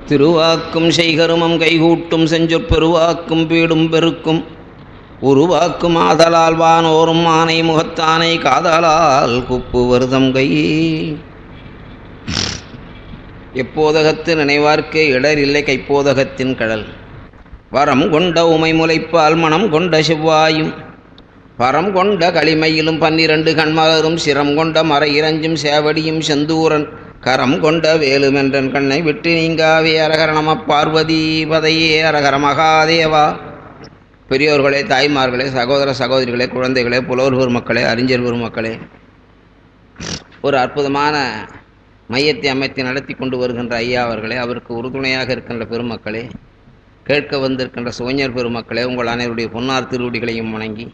திருவாக்கும் செய்கருமம் கைகூட்டும் செஞ்சொற்பெருவாக்கும் பீடும் பெருக்கும் உருவாக்கும் ஆதலால் வானோரும் ஆனை முகத்தானை காதலால் குப்பு வருதம் கை. எப்போதகத்து நினைவார்க்கு இடர் இல்லை கைப்போதகத்தின் கடல். வரம் கொண்ட உமை முளைப்பால் மனம் கொண்ட செவ்வாயும் பரம் கொண்ட களிமையிலும் 12 கண்மலரும் சிரம் கொண்ட மறை இறஞ்சும் சேவடியும் செந்தூரன் கரம் கொண்ட வேலுமென்றன் கண்ணை விட்டு நீங்காவே. அரகர நம பார்வதி பதையே, அரகர மகாதேவா. பெரியோர்களே, தாய்மார்களே, சகோதர சகோதரிகளே, குழந்தைகளே, புலவர் பெருமக்களே, அறிஞர் பெருமக்களே, ஒரு அற்புதமான மையத்தை அமைத்து நடத்தி கொண்டு வருகின்ற ஐயா அவர்களே, அவருக்கு உறுதுணையாக இருக்கின்ற பெருமக்களே, கேட்க வந்திருக்கின்ற சுவஞர் பெருமக்களே, உங்கள் அனைவருடைய பொன்னார் திருவடிகளையும் வணங்கி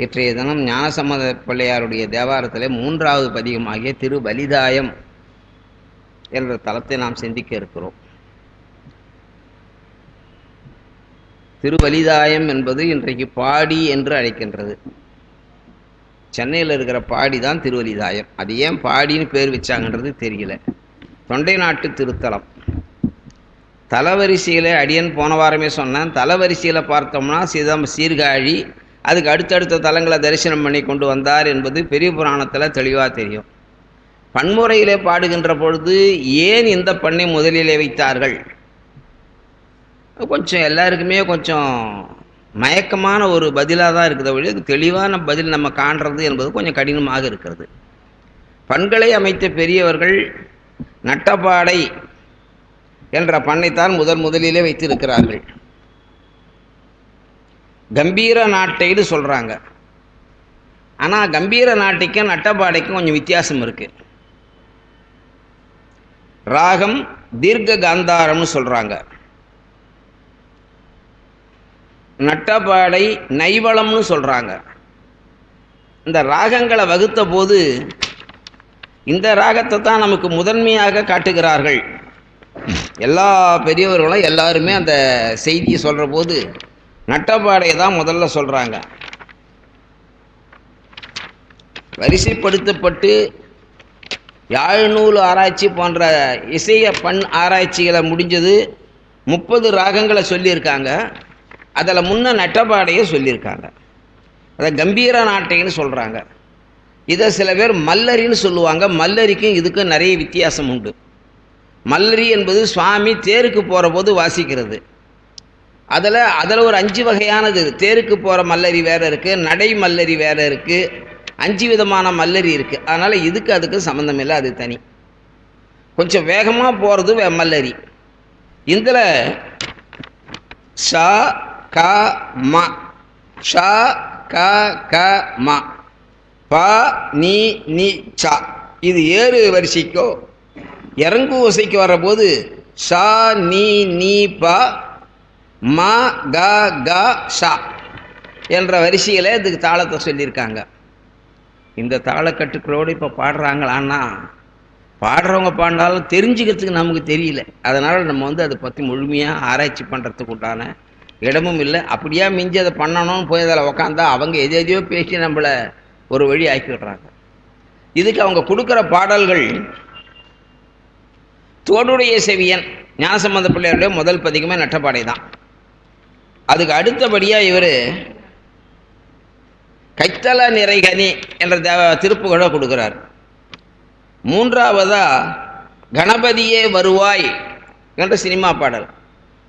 இன்றைய தினம் ஞானசம்பந்த பிள்ளையாருடைய தேவாரத்திலே 3வது பதிகமாகிய திருவலிதாயம் என்ற தலத்தை நாம் சிந்திக்க இருக்கிறோம். திருவலிதாயம் என்பது இன்றைக்கு பாடி என்று அழைக்கின்றது. சென்னையில் இருக்கிற பாடி தான் திருவலிதாயம். அது ஏன் பாடின்னு பேர் வச்சாங்கன்றது தெரியல. தொண்டை நாட்டு திருத்தலம். தலவரிசையில் அடியன் போன வாரமே சொன்னேன். தலவரிசையில் பார்த்தோம்னா சீர்காழி, அதுக்கு அடுத்தடுத்த தலங்களை தரிசனம் பண்ணி கொண்டு வந்தார் என்பது பெரிய புராணத்தில் தெளிவாக தெரியும். பன்முறையிலே பாடுகின்ற பொழுது ஏன் இந்த பண்ணை முதலிலே வைத்தார்கள்? கொஞ்சம் எல்லாருக்குமே கொஞ்சம் மயக்கமான ஒரு பதிலாக தான் இருக்கிறத வழி, அது தெளிவான பதில் நம்ம காண்றது என்பது கொஞ்சம் கடினமாக இருக்கிறது. பண்களை அமைத்த பெரியவர்கள் நட்டப்பாடை என்ற பண்ணைத்தான் முதலிலே வைத்திருக்கிறார்கள். கம்பீர நாட்டைன்னு சொல்கிறாங்க. ஆனால் கம்பீர நாட்டைக்கும் நட்டப்பாடைக்கும் கொஞ்சம் வித்தியாசம் இருக்குது. ராகம் தீர்க்க காந்தாரம்னு சொல்கிறாங்க. நட்டப்பாடை நைவளம்னு சொல்கிறாங்க. இந்த ராகங்களை வகுத்த போது இந்த ராகத்தை தான் நமக்கு முதன்மையாக காட்டுகிறார்கள். எல்லா பெரியவர்களும் எல்லாருமே அந்த செய்தியை சொல்கிற போது நட்டப்பாடையை தான் முதல்ல சொல்கிறாங்க. வரிசைப்படுத்தப்பட்டு யாழ்நூல் ஆராய்ச்சி போன்ற இசைய பண் ஆராய்ச்சிகளை முடிஞ்சது. 30 ராகங்களை சொல்லியிருக்காங்க. அதில் முன்ன நட்டப்பாடையை சொல்லியிருக்காங்க. அதை கம்பீர நாட்டைன்னு சொல்கிறாங்க. இதை சில பேர் மல்லரின்னு சொல்லுவாங்க. மல்லரிக்கும் இதுக்கும் நிறைய வித்தியாசம் உண்டு. மல்லரி என்பது சுவாமி தேருக்கு போகிற போது வாசிக்கிறது. அதில் ஒரு 5 வகையானது. தேருக்கு போகிற மல்லரி வேறு இருக்குது, நடை மல்லரி வேறு இருக்குது, 5 விதமான மல்லரி இருக்குது. அதனால் இதுக்கு அதுக்கு சம்மந்தம் இல்லை, அது தனி. கொஞ்சம் வேகமாக போகிறது மல்லரி. இதில் ஷா க ம, ஷா க க ம, ப நீ நீ சா, இது ஏறு வரிசைக்கோ இறங்கு ஓசைக்கு வர்றபோது ஷா நீ நீ ப ம க க ஷா என்ற வரிசையில் இதுக்கு தாளத்தை சொல்லியிருக்காங்க. இந்த தாளக்கட்டுக்களோடு இப்போ பாடுறாங்களான்னா, பாடுறவங்க பாடினாலும் தெரிஞ்சுக்கிறதுக்கு நமக்கு தெரியல. அதனால் நம்ம அதை பற்றி முழுமையாக ஆராய்ச்சி பண்ணுறதுக்கு உண்டான இடமும் இல்லை. அப்படியா மிஞ்சி அதை பண்ணணும்னு போய் அதில் உக்காந்தா அவங்க எதையோ பேசி நம்மளை ஒரு வழி ஆக்கி விடுறாங்க. இதுக்கு அவங்க கொடுக்குற பாடல்கள் தோடுடைய செவியன் ஞானசம்பந்த பிள்ளையாருடைய முதல் பதிகமே நட்டப்பாடை தான். அதுக்கு அடுத்தபடியாக இவர் கைத்தல நிறைகனி என்ற திருப்புகழை கொடுக்குறார். 3வதா கணபதியே வருவாய் என்ற சினிமா பாடல்.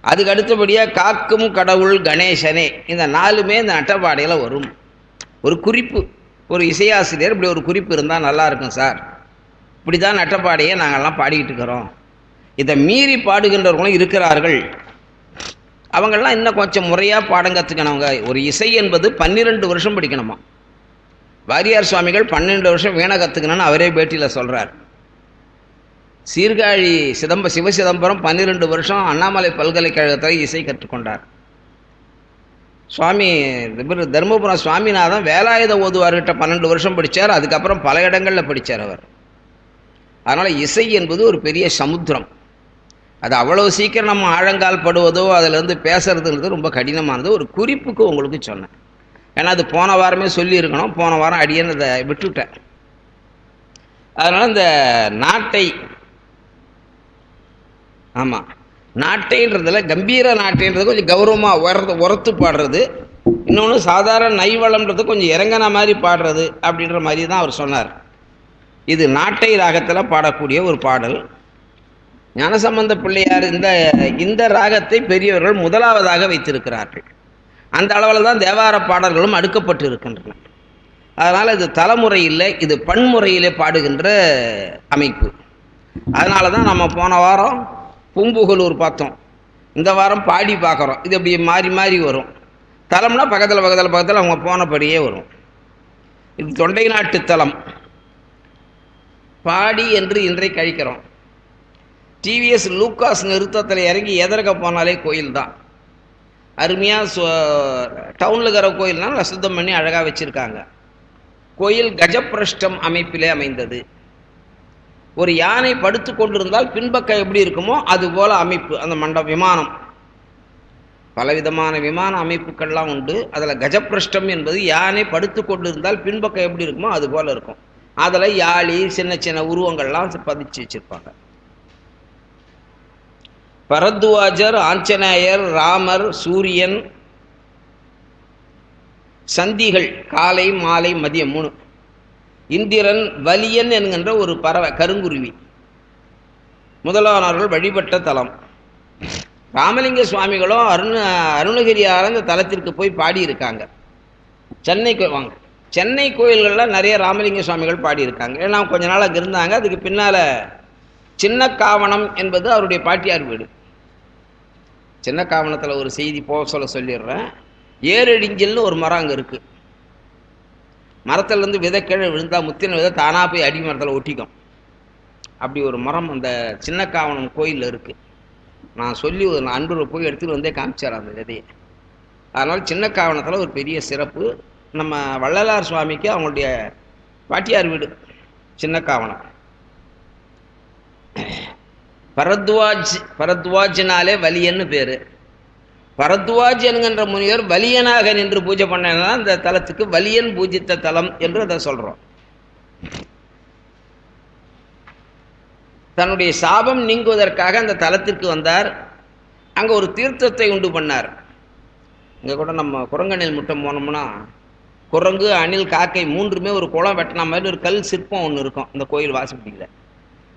அதுக்கு அடுத்தபடியாக காக்கும் கடவுள் கணேசனே. இந்த 4மே இந்த நட்டப்பாடையில் வரும். ஒரு குறிப்பு, ஒரு இசையாசிரியர் இப்படி ஒரு குறிப்பு இருந்தால் நல்லா இருக்கும் சார், இப்படி தான் நட்டப்பாடையை நாங்கள்லாம் பாடிக்கிட்டு இருக்கிறோம். இதை மீறி பாடுகின்றவர்களும் இருக்கிறார்கள். அவங்கெல்லாம் இன்னும் கொஞ்சம் முறையாக பாடம் கற்றுக்கணவங்க. ஒரு இசை என்பது 12 வருஷம் படிக்கணுமா. வாரியார் சுவாமிகள் 12 வருஷம் வீணை கற்றுக்கணும்னு அவரே பேட்டியில் சொல்கிறார். சீர்காழி சிவசிதம்பரம் 12 வருஷம் அண்ணாமலை பல்கலைக்கழகத்தில் இசை கற்றுக்கொண்டார். சுவாமி தர்மபுரம் சுவாமிநாதன் வேலாயுத ஓதுவார்கிட்ட 12 வருஷம் படித்தார். அதுக்கப்புறம் பல இடங்களில் படித்தார் அவர். அதனால் இசை என்பது ஒரு பெரிய சமுத்திரம். அது அவ்வளவு சீக்கிரம் நம்ம ஆழங்கால் படுவதோ அதிலேருந்து பேசுறதுன்றது ரொம்ப கடினமானது. ஒரு குறிப்புக்கு உங்களுக்கு சொன்னேன். ஏன்னா அது போன வாரமே சொல்லியிருக்கணும். போன வாரம் அடியேன்னு அதை விட்டுவிட்டேன். அதனால் இந்த நாட்டை, ஆமாம், நாட்டைன்றதில் கம்பீர நாட்டைன்றது கொஞ்சம் கௌரவமாக உரத்து பாடுறது, இன்னொன்று சாதாரண நைவளம்ன்றது கொஞ்சம் இறங்கின மாதிரி பாடுறது அப்படின்ற மாதிரி தான் அவர் சொன்னார். இது நாட்டை ராகத்தில் பாடக்கூடிய ஒரு பாடல். ஞானசம்பந்த பிள்ளையார் இந்த ராகத்தை பெரியவர்கள் முதலாவதாக வைத்திருக்கிறார்கள். அந்த அளவில் தான் தேவார பாடல்களும் அடுக்கப்பட்டு இருக்கின்றன. அதனால் இது தலைமுறை இல்லை, இது பன்முறையிலே பாடுகின்ற அமைப்பு. அதனால தான் நம்ம போன வாரம் பூம்புகலூர் பார்த்தோம், இந்த வாரம் பாடி பார்க்குறோம். இது அப்படி மாறி மாறி வரும். தலம்னா பக்கத்தில் அவங்க போனபடியே வரும். இது தொண்டை நாட்டு தலம். பாடி என்று இன்றைக்கு கழிக்கிறோம். டிவிஎஸ் லூக்காஸ் நிறுத்தத்தில் இறங்கி எதற்க போனாலே கோயில் தான். அருமையாக டவுனில் இருக்கிற கோயில்னால் நல்லா சுத்தம் பண்ணி அழகாக வச்சுருக்காங்க. கோயில் கஜப்பிரஷ்டம் அமைப்பிலே அமைந்தது. ஒரு யானை படுத்து கொண்டிருந்தால் பின்பக்கம் எப்படி இருக்குமோ அதுபோல் அமைப்பு. அந்த விமானம், பலவிதமான விமான அமைப்புகள்லாம் உண்டு. அதில் கஜப்பிரஷ்டம் என்பது யானை படுத்து கொண்டிருந்தால் பின்பக்கம் எப்படி இருக்குமோ அது போல் இருக்கும். அதில் யாழி சின்ன சின்ன உருவங்கள்லாம் பதிச்சு வச்சுருப்பாங்க. பரத்வாஜர், ஆஞ்சநேயர், ராமர், சூரியன், சந்திகள் காலை மாலை மதியம் 3, இந்திரன், வலியன் என்கின்ற ஒரு பறவை கருங்குருவி முதலானவர்கள் வழிபட்ட தலம். ராமலிங்க சுவாமிகளும் அருணகிரியார் அந்த தலத்திற்கு போய் பாடியிருக்காங்க. சென்னை கோயில்களில் நிறைய ராமலிங்க சுவாமிகள் பாடியிருக்காங்க. ஏன்னா கொஞ்ச நாள் அங்கே இருந்தாங்க. அதுக்கு பின்னால் சின்ன காவணம் என்பது அவருடைய பாட்டியார் வீடு. சின்ன காவணத்தில் ஒரு செய்தி போக சொல்லிடுறேன். ஏரடிஞ்சல்னு ஒரு மரம் அங்கே இருக்குது. மரத்துலேருந்து விதை கீழே விழுந்தால் முத்தின விதை தானாக போய் அடி மரத்தில் ஒட்டிக்கும். அப்படி ஒரு மரம் அந்த சின்ன காவணம் கோயிலில் இருக்குது. நான் சொல்லி ஒரு அன்பரை போய் எடுத்துகிட்டு வந்தே காமிச்சார் அந்த விதையை. அதனால் சின்ன காவணத்தில் ஒரு பெரிய சிறப்பு. நம்ம வள்ளலார் சுவாமிக்கு அவங்களுடைய பாட்டியார் வீடு சின்ன காவணம். பரத்வாஜ்னாலே வலியன்னு பேர். பரத்வாஜ் என்கின்ற முனிவர் வலியனாக நின்று பூஜை பண்ணனா இந்த தலத்துக்கு வலியன் பூஜித்த தலம் என்று அதை சொல்கிறோம். தன்னுடைய சாபம் நீங்குவதற்காக அந்த தலத்திற்கு வந்தார். அங்கே ஒரு தீர்த்தத்தை உண்டு பண்ணார். இங்கே கூட நம்ம குரங்கணில் முட்டம் போனோம்னா குரங்கு, அணில், காக்கை 3மே ஒரு குளம் வெட்டின மாதிரி ஒரு கல் சிற்பம் ஒன்று இருக்கும் அந்த கோயில் வாசப்படியில்.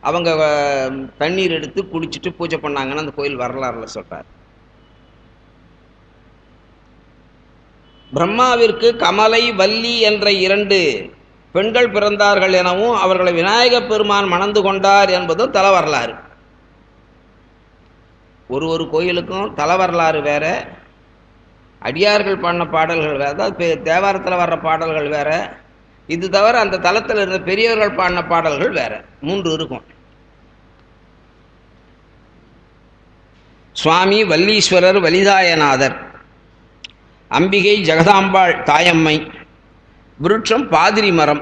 அவங்க தண்ணீர் எடுத்து குடிச்சிட்டு பூஜை பண்ணாங்கன்னு அந்த கோயில் வரலாறுல சொல்றார். பிரம்மாவிற்கு கமலை, வள்ளி என்ற 2 பெண்கள் பிறந்தார்கள் எனவும் அவர்களை விநாயக பெருமான் மணந்து கொண்டார் என்பதும் தல வரலாறு. ஒரு கோயிலுக்கும் தல வரலாறு வேற, அடியார்கள் பாடின பாடல்கள் வேற, அதாவது தேவாரத்தில் வர்ற பாடல்கள் வேற. இது தவிர அந்த தலத்தில் இருந்த பெரியவர்கள் பாடின பாடல்கள் வேற. 3 இருக்கும். சுவாமி வல்லீஸ்வரர் வலிதாயநாதர், அம்பிகை ஜெகதாம்பாள் தாயம்மை, விருட்சம் பாதிரி மரம்,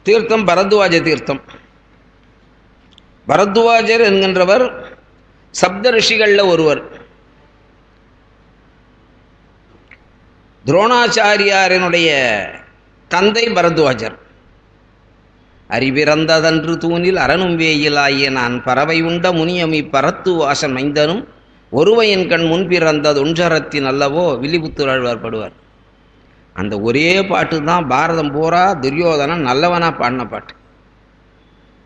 தீர்த்தம் பரத்வாஜ தீர்த்தம். பரத்வாஜர் என்கின்றவர் சப்த ரிஷிகளில் ஒருவர். துரோணாச்சாரியாரினுடைய தந்தை பரத்வாஜர். அறிபிறந்ததன்று தூணில் அரணும் வேயிலாகிய நான் பறவை உண்ட முனியமி பரத்து வாசன் மைந்தனும் ஒருவையின் கண் முன்பிறந்தது ஒன்றரத்தின் அல்லவோ வில்லிபுத்தூராழ்வார் படுவார். அந்த ஒரே பாட்டு தான் பாரதம் பூரா துரியோதனன் நல்லவனா பாடின பாட்டு.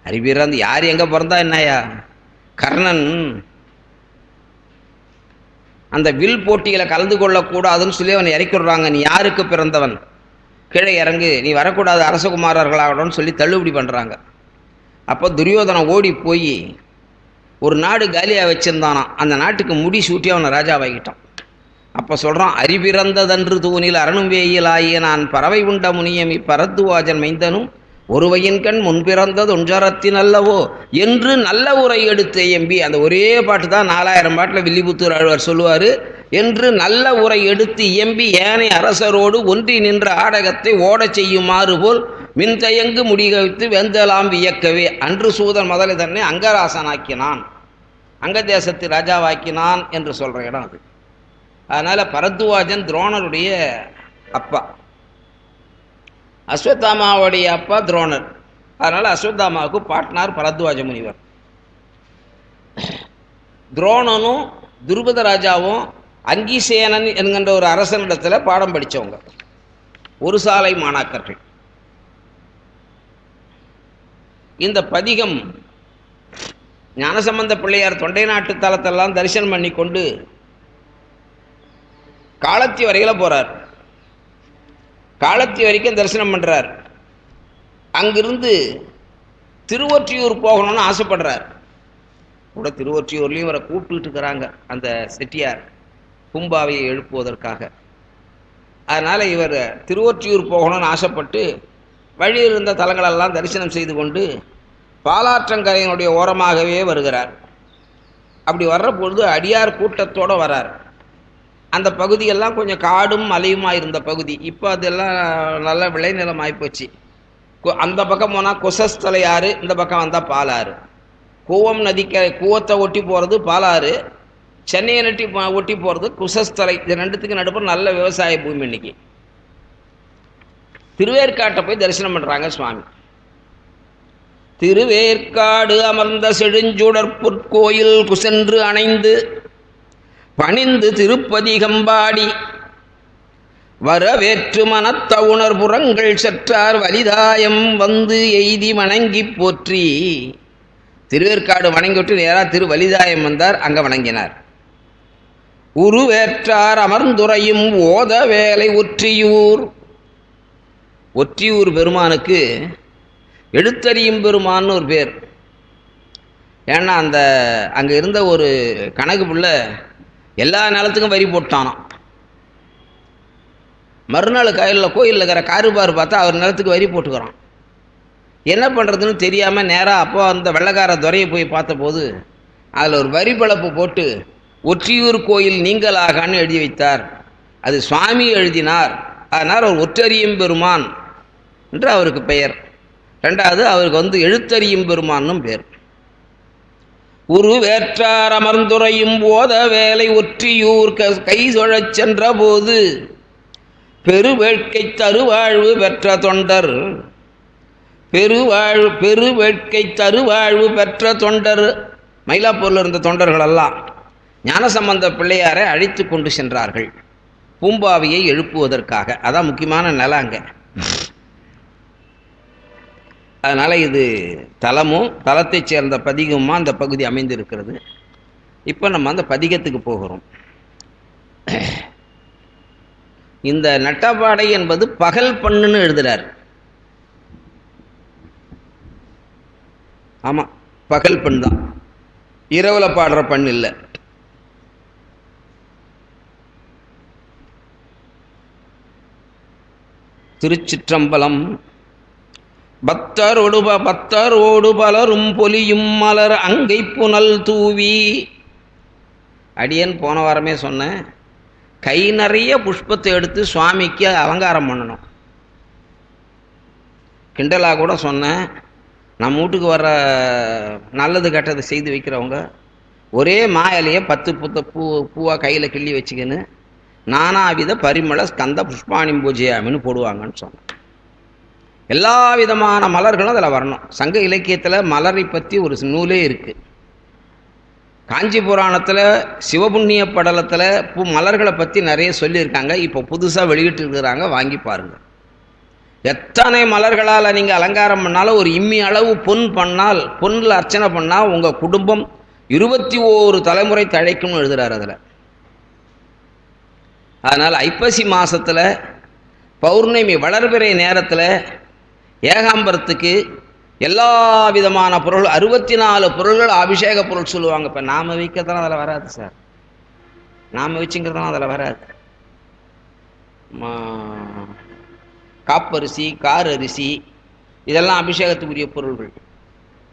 அறிபிறந்து யார் எங்கே பிறந்தா என்னையா? கர்ணன் அந்த வில் போட்டிகளை கலந்து கொள்ளக்கூடாதுன்னு சொல்லி அவனை இறக்கி விடுறாங்க. நீ யாருக்கு பிறந்தவன், கீழே இறங்கு, நீ வரக்கூடாது, அரசகுமாரர்களாகணும்னு சொல்லி தள்ளுபடி பண்ணுறாங்க. அப்போ துரியோதனன் ஓடி போய் ஒரு நாடு காலியாக வச்சுருந்தானா, அந்த நாட்டுக்கு முடி சூட்டி அவனை ராஜாவாகிட்டான். அப்போ சொல்கிறான், அறிபிறந்ததன்று தூணில் அரணும் வேயிலாகிய நான் பறவை உண்ட முனியமி பரத்வாஜன் மைந்தனும் ஒருவையின் கண் முன்பிறந்தது ஒன்றரத்தின் அல்லவோ என்று நல்ல உரை எடுத்து எம்பி. அந்த ஒரே பாட்டு தான் 4000 பாட்டில் வில்லிபுத்தூர் ஆழ்வார் சொல்லுவார். என்று நல்ல உரை எடுத்து இயம்பி ஏனை அரசரோடு ஒன்றி நின்ற ஆடகத்தை ஓடச் செய்யுமாறு போல் மின்தயங்கு முடிகவித்து வெந்தலாம் வியக்கவே அன்று சூதன் முதலை தன்னை அங்கராசனாக்கினான், அங்க தேசத்து ராஜாவாக்கினான் என்று சொல்கிற இடம் அது. அதனால் பரத்வாஜன் துரோணருடைய அப்பா, அஸ்வத்தாமாவுடைய அப்பா துரோணர். அதனால் அஸ்வத்தாமாவுக்கு பாட்னார் பரத்வாஜ முனிவர். துரோணனும் துருபத ராஜாவும் அங்கிசேனன் என்கின்ற ஒரு அரசனிடத்தில் பாடம் படித்தவங்க, ஒரு சாலை மாணாக்கர்கள். இந்த பதிகம் ஞானசம்பந்த பிள்ளையார் தொண்டை நாட்டு தலத்தெல்லாம் தரிசனம் பண்ணி கொண்டு காலத்தி வரையில் போகிறார். காலத்தி வரைக்கும் தரிசனம் பண்ணுறார். அங்கிருந்து திருவொற்றியூர் போகணும்னு ஆசைப்படுறார். கூட திருவொற்றியூர்லேயும் இவரை கூப்பிட்டுக்கிட்டு இருக்கிறாங்க அந்த செட்டியார் பூம்பாவையை எழுப்புவதற்காக. அதனால் இவர் திருவொற்றியூர் போகணும்னு ஆசைப்பட்டு வழியில் இருந்த தலங்களெல்லாம் தரிசனம் செய்து கொண்டு பாலாற்றங்கரையினுடைய ஓரமாகவே வருகிறார். அப்படி வர்ற பொழுது அடியார் கூட்டத்தோடு வரார். அந்த பகுதியெல்லாம் கொஞ்சம் காடும் மலையுமாக இருந்த பகுதி. இப்போ அதெல்லாம் நல்ல விளைநிலம் ஆகிப்போச்சு. அந்த பக்கம் போனால் குசஸ்தலை ஆறு, இந்த பக்கம் வந்தால் பாலாறு. கூவம் நதிக்கரை, கூவத்தை ஒட்டி போகிறது பாலாறு, சென்னையை ஒட்டி போகிறது குசஸ்தலை. இது ரெண்டுத்துக்கு நடுப்புற நல்ல விவசாய பூமி. இன்னைக்கு திருவேற்காட்டை போய் தரிசனம் பண்ணுறாங்க சுவாமி. திருவேற்காடு அமர்ந்த செழுஞ்சுடற்பொற்கோயில் குசென்று அணைந்து பணிந்து திருப்பதிகம்பாடி வரவேற்று மனத்த உணர்புறங்கள் சற்றார் வலிதாயம் வந்து எய்தி வணங்கி போற்றி. திருவேற்காடு வணங்கி விட்டு நேராக திருவலிதாயம் வந்தார். அங்கே வணங்கினார். உருவேற்றார் அமர்ந்துரையும் ஓத வேலை ஒற்றியூர். ஒற்றியூர் பெருமானுக்கு எழுத்தறியும் பெருமான்னு ஒரு பேர். ஏன்னா அந்த அங்கே இருந்த ஒரு கணக்கு புள்ள எல்லா நிலத்துக்கும் வரி போட்டானான். மறுநாள் கோயிலில் இருக்கிற காருபார் பார்த்தா அவர் நிலத்துக்கு வரி போட்டுக்கிறான். என்ன பண்ணுறதுன்னு தெரியாமல் நேராக அப்போ அந்த வெள்ளக்கார துறையை போய் பார்த்தபோது அதில் ஒரு வரி பழப்பு போட்டு ஒற்றியூர் கோயில் நீங்களாகான்னு எழுதி வைத்தார். அது சுவாமி எழுதினார். அதனால் அவர் ஒற்றறியும் பெருமான் என்று அவருக்கு பெயர். ரெண்டாவது அவருக்கு எழுத்தறியும் பெருமானும் பேர். உருவேற்றார் அமர்ந்துரையும் ஓத வேலை ஒற்றியூர் கை சொழச் சென்ற போது பெருவேட்கை தருவாழ்வு பெற்ற தொண்டர். பெருவேட்கை தருவாழ்வு பெற்ற தொண்டர். மயிலாப்பூரில் இருந்த தொண்டர்களெல்லாம் ஞானசம்பந்த பிள்ளையாரை அழைத்து கொண்டு சென்றார்கள் பூம்பாவையை எழுப்புவதற்காக. அதான் முக்கியமான நிலம் அங்கே. அதனால் இது தலமும் தலத்தைச் சேர்ந்த பதிகமாக அந்த பகுதி அமைந்திருக்கிறது. இப்போ நம்ம அந்த பதிகத்துக்கு போகிறோம். இந்த நட்டபாடை என்பது பகல் பண்ணுன்னு எழுதுறார். ஆமாம், பகல் பண் தான், இரவில் பாடுற பண் இல்லை. திருச்சிற்றம்பலம். பத்தரோடு பலரும் பொலியும் மலர் அங்கை புனல் தூவி. அடியன் போன வாரமே சொன்னேன், கை நிறைய புஷ்பத்தை எடுத்து சுவாமிக்கு அலங்காரம் பண்ணணும். கிண்டலாக கூட சொன்னேன், நம்ம வீட்டுக்கு வர நல்லது கெட்டது செய்து வைக்கிறவங்க ஒரே மாயிலையே 10 பூவாக கையில் கிள்ளி வச்சுக்கின்னு நானாவித பரிமள ஸ்கந்த புஷ்பாணி பூஜையாமின்னு போடுவாங்கன்னு சொன்னேன். எல்லா விதமான மலர்களும் அதில் வரணும். சங்க இலக்கியத்தில் மலரை பற்றி ஒரு நூலே இருக்குது. காஞ்சி புராணத்தில் சிவபுண்ணிய படலத்தில் மலர்களை பற்றி நிறைய சொல்லியிருக்காங்க. இப்போ புதுசாக வெளியிட்டு இருக்கிறாங்க, வாங்கி பாருங்கள். எத்தனை மலர்களால் நீங்கள் அலங்காரம் பண்ணாலும் ஒரு இம்மி அளவு பொன் பண்ணால், பொன்னில் அர்ச்சனை பண்ணால் உங்கள் குடும்பம் 21 தலைமுறை தழைக்கும்னு எழுதுகிறார் அதில். அதனால் ஐப்பசி மாதத்தில் பௌர்ணமி வளர்பிறை நேரத்தில் ஏகாம்பரத்துக்கு எல்லா விதமான பொருள் 64 பொருள்கள் அபிஷேக பொருள் சொல்லுவாங்க. இப்போ நாம் வைக்கிறதுலாம் அதில் வராது சார். நாம் வச்சுங்கிறதுலாம் அதில் வராது. காப்பரிசி, கார் அரிசி, இதெல்லாம் அபிஷேகத்துக்குரிய பொருள்கள்.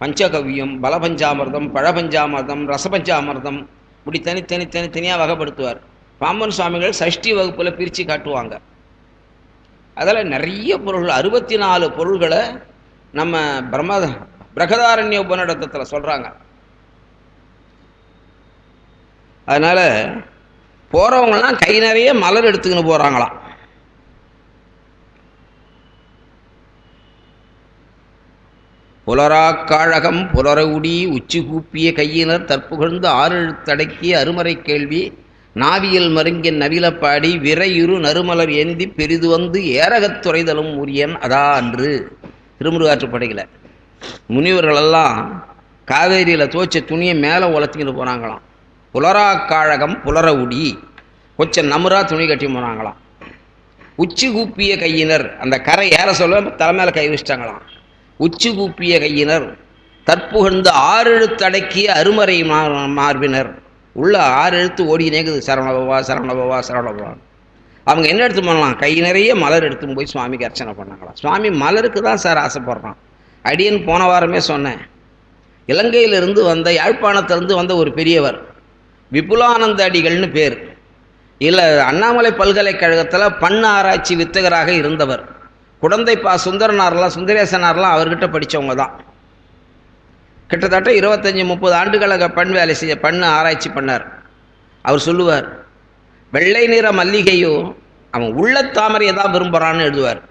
பஞ்சகவ்யம், பலபஞ்சாமிர்தம், பழபஞ்சாமிர்தம், ரசபஞ்சாமிர்தம், இப்படி தனித்தனியாக வகைப்படுத்துவார். பாம்பன் சுவாமிகள் சஷ்டி வகுப்பில் பிரித்து காட்டுவாங்க. அதில் நிறைய பொருள்கள் 64 பொருள்களை நம்ம பிரகதாரண்ய உபநிடதத்தில் சொல்கிறாங்க. அதனால் போகிறவங்களாம் கை நிறைய மலர் எடுத்துக்கின்னு போகிறாங்களாம். புலராக்காழகம் புலரவுடி உச்சி கூப்பிய கையினர் தற்புகழ்ந்து ஆறெழுத்தடக்கிய அருமறை கேள்வி நாவியல் மருங்கின் நவிலப்பாடி விரையுறு நறுமலர் ஏந்தி பெரிது வந்து ஏரகத் துறைதலும் உரியன் அதா அன்று. திருமுருகாற்றுப்படையில் முனிவர்களெல்லாம் காவேரியில் துவச்ச துணியை மேலே உலர்த்திக்கிட்டு போனாங்களாம். புலராக்காழகம் புலரவுடி கொஞ்சம் நமுறா துணி கட்டி போனாங்களாம். உச்சி கூப்பிய கையினர் அந்த கரை ஏற சொல்ல தலைமையில கை வச்சிட்டாங்களாம். உச்சி கூப்பிய கையினர் தற்புகழ்ந்து ஆறெழுத்தடக்கிய அருமறை மார்பினர். உள்ள 6 எழுத்து ஓடி நேக்குது, சரவணபவா சரவணபவா சரவணபவா. அவங்க என்ன எடுத்து பண்ணலாம்? கை நிறைய மலர் எடுத்து போய் சுவாமிக்கு அர்ச்சனை பண்ணாங்களாம். சுவாமி மலருக்கு தான் சார் ஆசைப்படுறான். அடியன் போன வாரமே சொன்னேன், இலங்கையிலிருந்து வந்த யாழ்ப்பாணத்திலிருந்து வந்த ஒரு பெரியவர் விபுலானந்த அடிகள்னு பேர். இல்லை, அண்ணாமலை பல்கலைக்கழகத்தில் பண்ண ஆராய்ச்சி வித்தகராக இருந்தவர். குடந்தைப்பா சுந்தரேசனார்லாம் அவர்கிட்ட படித்தவங்க தான். கிட்டத்தட்ட 25-30 ஆண்டுகளாக வேலை செய்ய பண்ண ஆராய்ச்சி பண்ணார். அவர் சொல்லுவார், வெள்ளை நிற மல்லிகையோ அவன் உள்ள தாமரையை தான் விரும்புகிறான்னு எழுதுவார்.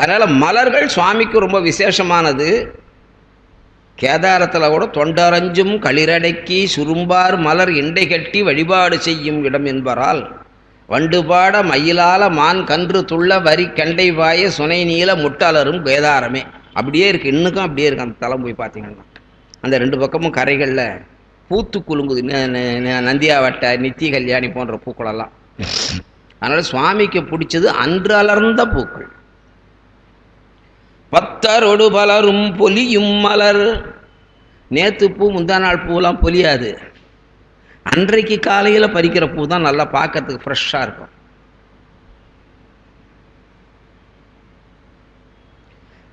அதனால் மலர்கள் சுவாமிக்கு ரொம்ப விசேஷமானது. கேதாரத்தில் கூட தொண்டரஞ்சும் களிரடக்கி சுரும்பார் மலர் எண்டை கட்டி வழிபாடு செய்யும் இடம் என்பரால் வண்டுபாட மயிலால மான் கன்று துள்ள வரி கண்டை வாய சுனை நீல முட்டாளரும் கேதாரமே. அப்படியே இருக்குது, இன்னுக்கும் அப்படியே இருக்குது. அந்த தலம் போய் பார்த்தீங்கன்னா அந்த 2 பக்கமும் கரைகளில் பூத்து குலுங்குது. நந்தியாவட்டை, நித்திய கல்யாணி போன்ற பூக்களெல்லாம். அதனால் சுவாமிக்கு பிடிச்சது அன்று அலர்ந்த பூக்கள். பத்தரோடு பலரும் பொலியும் மலர். நேற்று பூ முந்தா நாள் பூலாம் பொலியாது. அன்றைக்கு காலையில் பறிக்கிற பூ தான் நல்லா பார்க்கறதுக்கு ஃப்ரெஷ்ஷாக இருக்கும்.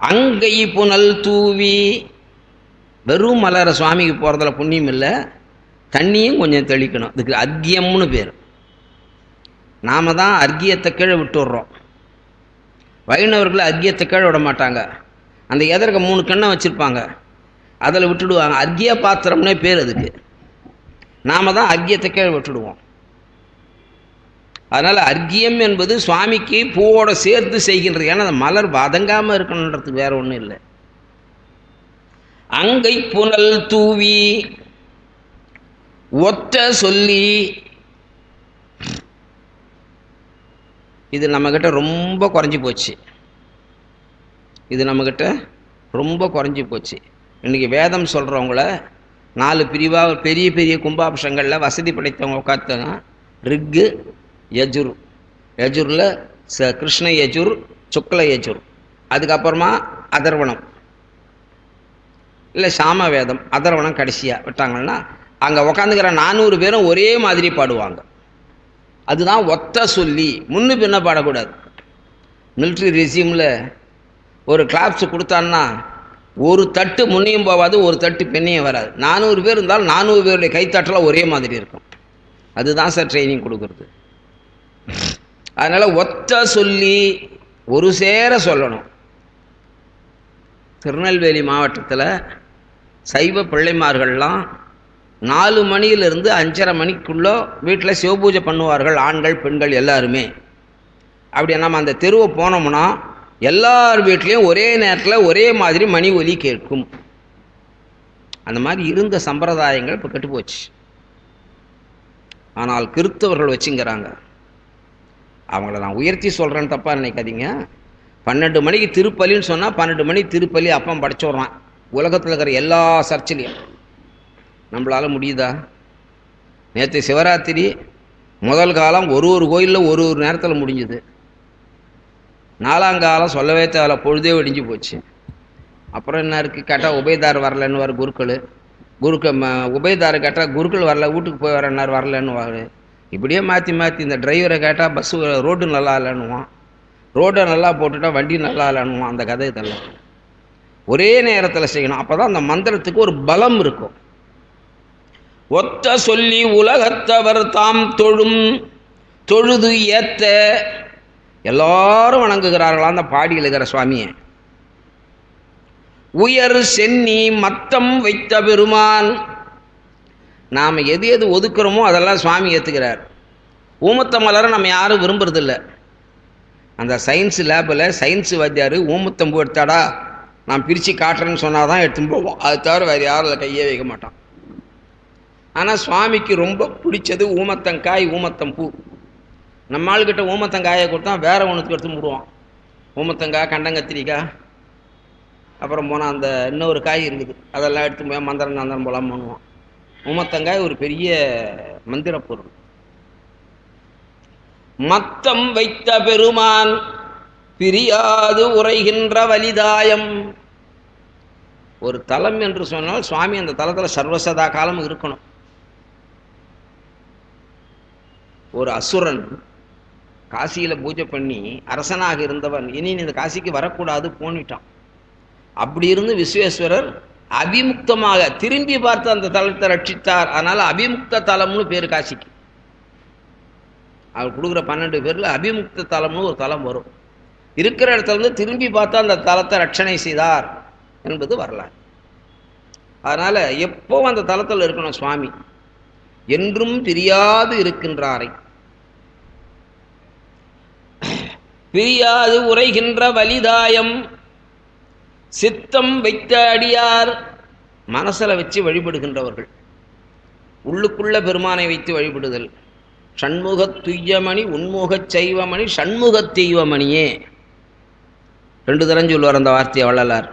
அங்கை புனல் தூவி. வெறும் மலரை சுவாமிக்கு போகிறதுல புண்ணியம் இல்லை, தண்ணியும் கொஞ்சம் தெளிக்கணும். இதுக்கு அர்க்கியம்னு பேர். நாம் தான் அர்க்கியத்தை கீழே விட்டுடுறோம். வைணவர்கள் அர்க்கியத்தை கீழே விட மாட்டாங்க. அந்த எதற்கு 3 கிண்ணம் வச்சுருப்பாங்க, அதில் விட்டுடுவாங்க. அர்க்கிய பாத்திரம்னே பேர் அதுக்கு. நாம் தான் அர்க்கியத்தை கீழே விட்டுடுவோம். அதனால் அர்க்கியம் என்பது சுவாமிக்கு பூவோட சேர்த்து செய்கின்றது. ஏன்னா அந்த மலர் வதங்காமல் இருக்கணுன்றதுக்கு வேற ஒன்றும் இல்லை. அங்கை புனல் தூவி ஒத்த சொல்லி. இது நம்மக்கிட்ட ரொம்ப குறைஞ்சி போச்சு. இன்றைக்கி வேதம் சொல்கிறவங்கள 4 பிரிவாக பெரிய பெரிய கும்பாபிஷங்களில் வசதி படைத்தவங்க உட்காந்துங்க. ரிக்கு யஜுர், யஜுரில் கிருஷ்ண யஜுர், சுக்ல யஜுர், அதுக்கப்புறமா அதர்வணம் இல்லை சாம வேதம், அதர்வணம் கடைசியாக விட்டாங்கன்னா அங்கே உக்காந்துக்கிற 400 பேரும் ஒரே மாதிரி பாடுவாங்க. அதுதான் ஒத்த சொல்லி. முன்னு பின்ன பாடக்கூடாது. மிலிட்ரி ரெசியூமில் ஒரு கிளாப்ஸ் கொடுத்தான்னா ஒரு தட்டு முன்னையும் போகாது, ஒரு தட்டு பின்னையும் வராது. 400 பேர் இருந்தாலும் 400 பேருடைய கைத்தட்டலாம் ஒரே மாதிரி இருக்கும். அதுதான் சார் ட்ரைனிங் கொடுக்குறது. அதனால் ஒத்த சொல்லி ஒரு சேர சொல்லணும். திருநெல்வேலி மாவட்டத்தில் சைவ பிள்ளைமார்கள்லாம் 4 மணியிலிருந்து 5:30 மணிக்குள்ளே வீட்டில் சிவபூஜை பண்ணுவார்கள். ஆண்கள் பெண்கள் எல்லாருமே. அப்படி நம்ம அந்த தெருவை போனோம்னா எல்லார் வீட்லேயும் ஒரே நேரத்தில் ஒரே மாதிரி மணி ஒலி கேட்கும். அந்த மாதிரி இருந்த சம்பிரதாயங்கள் இப்போ கெட்டுப்போச்சு. ஆனால் கிறிஸ்தவர்கள் வச்சுங்கிறாங்க. அவங்கள நான் உயர்த்தி சொல்கிறேன்னு தப்பாக நினைக்காதீங்க. 12 மணிக்கு திருப்பலின்னு சொன்னால் 12 மணி திருப்பலி அப்பம் படைச்சு விட்றான் உலகத்தில் இருக்கிற எல்லா சர்ச்சிலையும். நம்மளால் முடியுதா? நேற்று சிவராத்திரி முதல் காலம் ஒரு கோயிலில் ஒரு நேரத்தில் முடிஞ்சுது. 4ஆம் காலம் சொல்லவே தேவை, பொழுதே வெடிஞ்சு போச்சு. அப்புறம் என்ன இருக்குது கேட்டால் உபயதார் வரலன்னு வர உபயதார் கேட்டால் குருக்கள் வரல, வீட்டுக்கு போய் வரனார் வரலன்னு வாரு. இப்படியே மாற்றி இந்த டிரைவரை கேட்டால் பஸ்ஸு ரோடு நல்லா இல்லைன்னுவான், ரோடை நல்லா போட்டுட்டா வண்டி நல்லா இல்லைன்னுவான். அந்த கதை இதெல்லாம் ஒரே நேரத்தில் செய்யணும். அப்போ தான் அந்த மந்திரத்துக்கு ஒரு பலம் இருக்கும். ஒத்த சொல்லி உலகத்தவர் தாம் தொழுது ஏத்த. எல்லாரும் வணங்குகிறார்களாம் அந்த பாடி எழுகிற சுவாமியை. உயர் சென்னி மத்தம் வைத்த பெருமான். நாம் எது ஒதுக்குறோமோ அதெல்லாம் சுவாமி ஏற்றுக்கிறார். ஊமத்த மலரை நம்ம யாரும் விரும்புறதில்லை. அந்த சயின்ஸ் லேபில் சயின்ஸு வாத்தியார் ஊமத்தம்பூ எடுத்தாடா நான் பிரித்து காட்டுறேன்னு சொன்னால் தான் எடுத்துன்னு போவோம். அது தவிர வேறு யாரும் அதில் கையே வைக்க மாட்டான். ஆனால் சுவாமிக்கு ரொம்ப பிடிச்சது ஊமத்தங்காய், ஊமத்தம்பூ. நம்ம ஆளுக்கிட்ட ஊமத்தங்காயை கொடுத்தா வேற ஒன்றுத்துக்கு எடுத்து விடுவான். ஊமத்தங்காய், கண்டங்கத்திரிக்காய், அப்புறம் போனால் அந்த இன்னொரு காய் இருக்குது, அதெல்லாம் எடுத்து போய் மந்திரம் நந்தரம் போலாம் பண்ணுவான். ஊமத்தங்காய் ஒரு பெரிய மந்திர பொருள். மத்தம் வைத்த பெருமான் பிரியாது உரைகின்ற வலிதாயம். ஒரு தலம் என்று சொன்னால் சுவாமி அந்த தலத்தில் சர்வசதா காலம் இருக்கணும். ஒரு அசுரன் காசியில் பூஜை பண்ணி அரசனாக இருந்தவன் இனி இந்த காசிக்கு வரக்கூடாது போனிட்டான். அப்படி இருந்து விஸ்வேஸ்வரர் அபிமுக்தமாக திரும்பி பார்த்து அந்த தலத்தை ரட்சித்தார். அதனால அபிமுக்த தலம்னு பேர் காசிக்கு. அவர் கொடுக்குற 12 பேர்ல அபிமுக்த தலம்னு ஒரு தலம் வரும். இருக்கிற இடத்துல இருந்து திரும்பி பார்த்து அந்த தலத்தை ரட்சணை செய்தார் என்பது வரலாறு. அதனால எப்பவும் அந்த தலத்தில் இருக்கணும் சுவாமி. என்றும் பிரியாது இருக்கின்றாரை, பிரியாது உரைகின்ற வலிதாயம். சித்தம் வைத்த அடியார், மனசில் வச்சு வழிபடுகின்றவர்கள். உள்ளுக்குள்ள பெருமானை வைத்து வழிபடுதல். சண்முகத் துய்யமணி உன்முகச் சைவமணி சண்முகத் தெய்வமணியே. 2 தரம் சொல்லுவார் அந்த வார்த்தையை வள்ளலார்.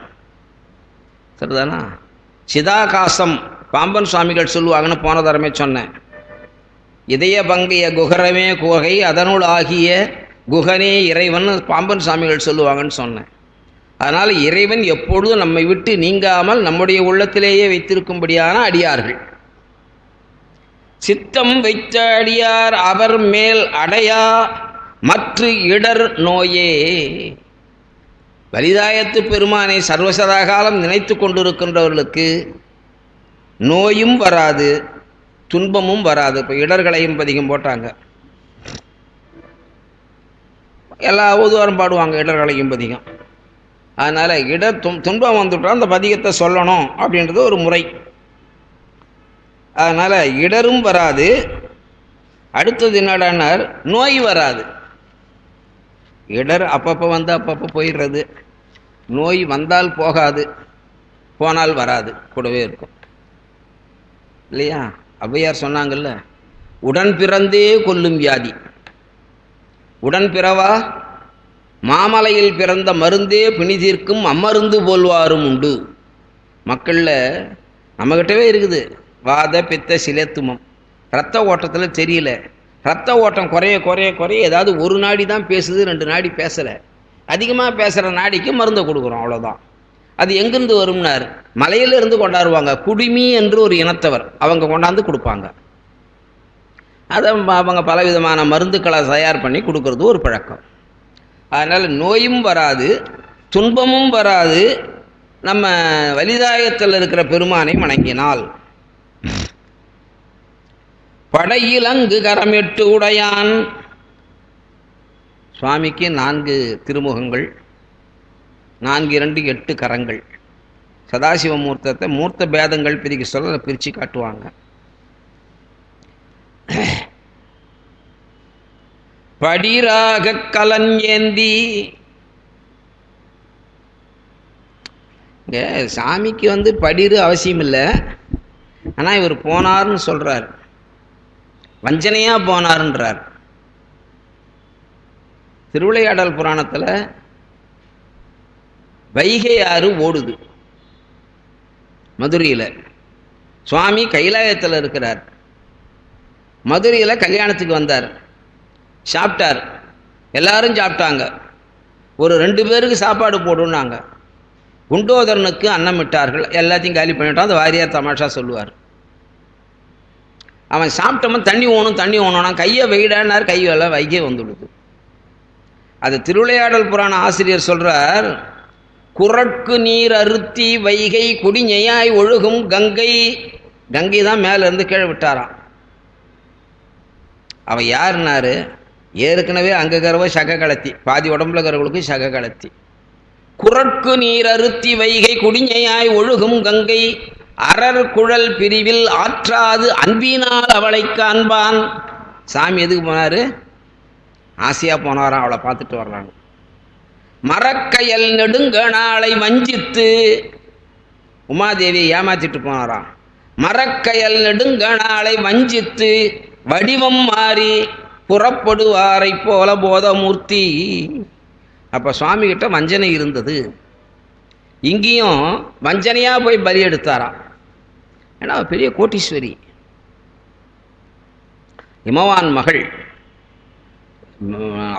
சரிதானா? சிதாகாசம் பாம்பன் சுவாமிகள் சொல்லுவாங்கன்னு போன தரமே சொன்னேன். இதய பங்கைய குகரமே குகை அதனுள் ஆகிய குகனே இறைவன் பாம்பன் சுவாமிகள் சொல்லுவாங்கன்னு சொன்னேன். அதனால் இறைவன் எப்பொழுதும் நம்மை விட்டு நீங்காமல் நம்முடைய உள்ளத்திலேயே வைத்திருக்கும்படியான அடியார்கள். சித்தம் வைத்த அடியார் அவர் மேல் அடையா மற்ற இடர் நோயே. வலிதாயத்து பெருமானை சர்வசதா காலம் நினைத்து கொண்டிருக்கின்றவர்களுக்கு நோயும் வராது, துன்பமும் வராது. இப்போ இடர்களையும் பதிகம் போட்டாங்க, எல்லா ஊதுவாரம் பாடுவாங்க இடர்களையும் பதிகம். அதனால் துன்பம் வந்துவிட்டால் அந்த பதிகத்தை சொல்லணும் அப்படின்றது ஒரு முறை. அதனால் இடரும் வராது. அடுத்தது என்னடானார், நோய் வராது. இடர் அப்பப்போ வந்து அப்பப்போ போயிடுறது. நோய் வந்தால் போகாது, போனால் வராது, கூடவே இருக்கும் இல்லையா? ஔவையார் சொன்னாங்கல்ல, உடன் பிறந்தே கொல்லும் வியாதி. உடன் பிறவா மாமலையில் பிறந்த மருந்தே பிணிதீர்க்கும் அம்மருந்து போல்வாரும் உண்டு. மக்களில் நம்மகிட்டவே இருக்குது வாத பித்த சிலேத்துமம். இரத்த ஓட்டத்தில் தெரியல. இரத்த ஓட்டம் குறைய குறைய குறைய ஏதாவது ஒரு நாடி தான் பேசுது, 2 நாடி பேசலை. அதிகமாக பேசுகிற நாடிக்கு மருந்தை கொடுக்குறோம், அவ்வளோதான். அது எங்கேருந்து வரும்னார், மலையிலிருந்து கொண்டாடுவாங்க. குடிமி என்று ஒரு இனத்தவர், அவங்க கொண்டாந்து கொடுப்பாங்க. அதை அவங்க பலவிதமான மருந்துக்களை தயார் பண்ணி கொடுக்கறது ஒரு பழக்கம். அதனால் நோயும் வராது, துன்பமும் வராது. நம்ம வலிதாயத்தில் இருக்கிற பெருமானை வணங்கினால். படையில் அங்கு கரமெட்டு உடையான். சுவாமிக்கு 4 திருமுகங்கள், 4 2 8 கரங்கள். சதாசிவ மூர்த்தத்தை மூர்த்த பேதங்கள் பிரிக்க சொல்ல பிரித்து காட்டுவாங்க. படிராக கலன் ஏந்தி. இங்கே சாமிக்கு படிறு அவசியம் இல்லை. ஆனால் இவர் போனார்னு சொல்கிறார், வஞ்சனையாக போனார்ன்றார். திருவிளையாடல் புராணத்தில் வைகை ஆறு ஓடுது மதுரையில். சுவாமி கைலாயத்தில் இருக்கிறார். மதுரையில் கல்யாணத்துக்கு வந்தார், சாப்பிட்டார். எல்லாரும் சாப்பிட்டாங்க. ஒரு 2 பேருக்கு சாப்பாடு போடுன்னாங்க. குண்டோதரனுக்கு அன்னம் விட்டார்கள். எல்லாத்தையும் காலி பண்ணிவிட்டான். அந்த வாரியார் தமாஷா சொல்லுவார். அவன் சாப்பிட்டவன் தண்ணி ஓணும் தண்ணி ஓணும்னா கையை வெயிடானார். கையெல்லாம் வைகை வந்துடுது. அது திருவிளையாடல் புராண ஆசிரியர் சொல்கிறார், குரட்கு நீர் அறுத்தி வைகை குடிஞையாய் ஒழுகும் கங்கை. கங்கை தான் மேலேருந்து கீழே விட்டாராம். அவன் யாருன்னாரு, ஏற்கனவே அங்கே கரவ சக கலத்தி, பாதி உடம்புல கரவளுக்கு சக கலத்தி. குரட்கு நீர் அறுத்தி வைகை குடிஞையாய் ஒழுகும் கங்கை அரர் குழல் பிரிவில் ஆற்றாது அன்பினால் அவளை காண்பான். சாமி எதுக்கு போனார்? ஆசையாக போனாராம், அவளை பார்த்துட்டு வர்றாங்க. மரக்கயல் நெடுங்க நாளை வஞ்சித்து உமாதேவியை ஏமாத்திட்டு போனாராம். மரக்கயல் நெடுங்க நாளை வஞ்சித்து வடிவம் மாறி புறப்படுவாரை போல போதமூர்த்தி. அப்போ சுவாமி கிட்ட வஞ்சனை இருந்தது. இங்கேயும் வஞ்சனையாக போய் பலி எடுத்தாராம். ஏன்னா பெரிய கோட்டீஸ்வரி, இமவான் மகள்,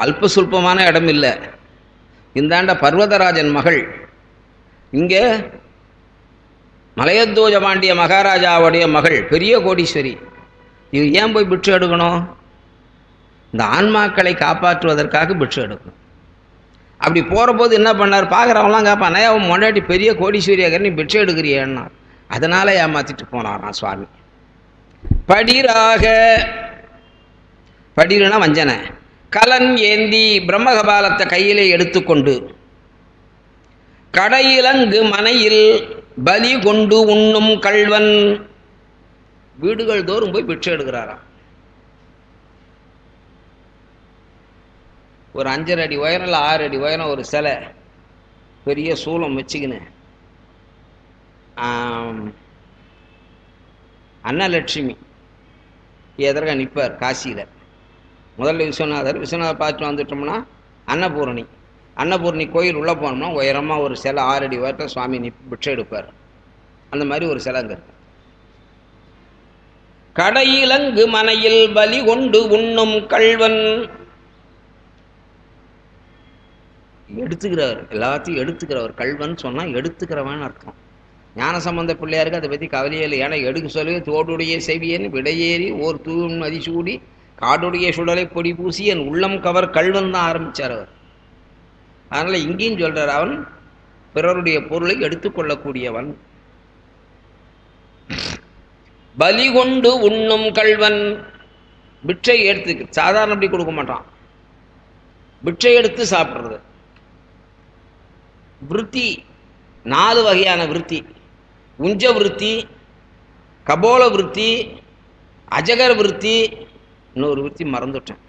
அல்ப சுல்பமான இடம் இல்லை. இந்தாண்ட பர்வதராஜன் மகள், இங்கே மலையத்தோஜ பாண்டிய மகாராஜாவுடைய மகள், பெரிய கோடீஸ்வரி. இது ஏன் போய் பிட்சை எடுக்கணும்? இந்த ஆன்மாக்களை காப்பாற்றுவதற்காக பிட்சை எடுக்கணும். அப்படி போகிற போது என்ன பண்ணார்? பார்க்குறவங்களாம் கேட்பான், அவன் முன்னாடி பெரிய கோடீஸ்வரியாக நீ பிட்சை எடுக்கிறியன்னா, அதனால் ஏமாற்றிட்டு போனாரான் சுவாமி. படிராக, படிருனா வஞ்சனை. கலன் ஏந்தி பிரம்மகபாலத்தை கையிலே எடுத்துக்கொண்டு கடையிலங்கு மனையில் பலி கொண்டு உண்ணும் கள்வன். வீடுகள் தோறும் போய் பிட்சை எடுக்கிறாராம். ஒரு 5 அடி உயரம் இல்லை 6 அடி உயரம் ஒரு சிலை, பெரிய சூலம் வச்சுக்கின்னு அன்னலட்சுமி எதிர்க நிற்பார் காசியில். முதல்ல விஸ்வநாதர் பார்த்துட்டு வந்துட்டோம்னா அன்னபூரணி கோயில் உள்ளே போனோம்னா உயரமாக ஒரு சிலை 6 அடி உயரத்தில் சுவாமி பிட்சை எடுப்பார். அந்த மாதிரி ஒரு சிலை அங்கே இருக்கு. கடையிலங்கு மனையில் பலி கொண்டு உண்ணும் கள்வன். எடுத்துக்கிறவர், எல்லாத்தையும் எடுத்துக்கிறவர். கள்வன் சொன்னால் எடுத்துக்கிறவன் அர்த்தம். ஞானசம்பந்த பிள்ளையாருக்கு அதை பற்றி கவலையே இல்லை. ஏன்னா எடுக்க சொல்லி தோடுடைய செவியன் விடையேறி ஓர் தூண் மதிசூடி காடுடைய சுடலை பொடி பூசி என் உள்ளம் கவர் கள்வன் தான் ஆரம்பித்தார் அவர். அதனால் இங்கேயும் சொல்கிறார், அவன் பிறருடைய பொருளை எடுத்துக்கொள்ளக்கூடியவன். பலி கொண்டு உண்ணும் கள்வன். பிட்சை எடுத்து சாதாரண அப்படி கொடுக்க மாட்டான், பிட்சை எடுத்து சாப்பிட்றது. விருத்தி 4 வகையான விருத்தி. உஞ்ச விருத்தி, கபோல விருத்தி, அஜகர விருத்தி, இன்னொரு விருத்தி மறந்துட்டேன்.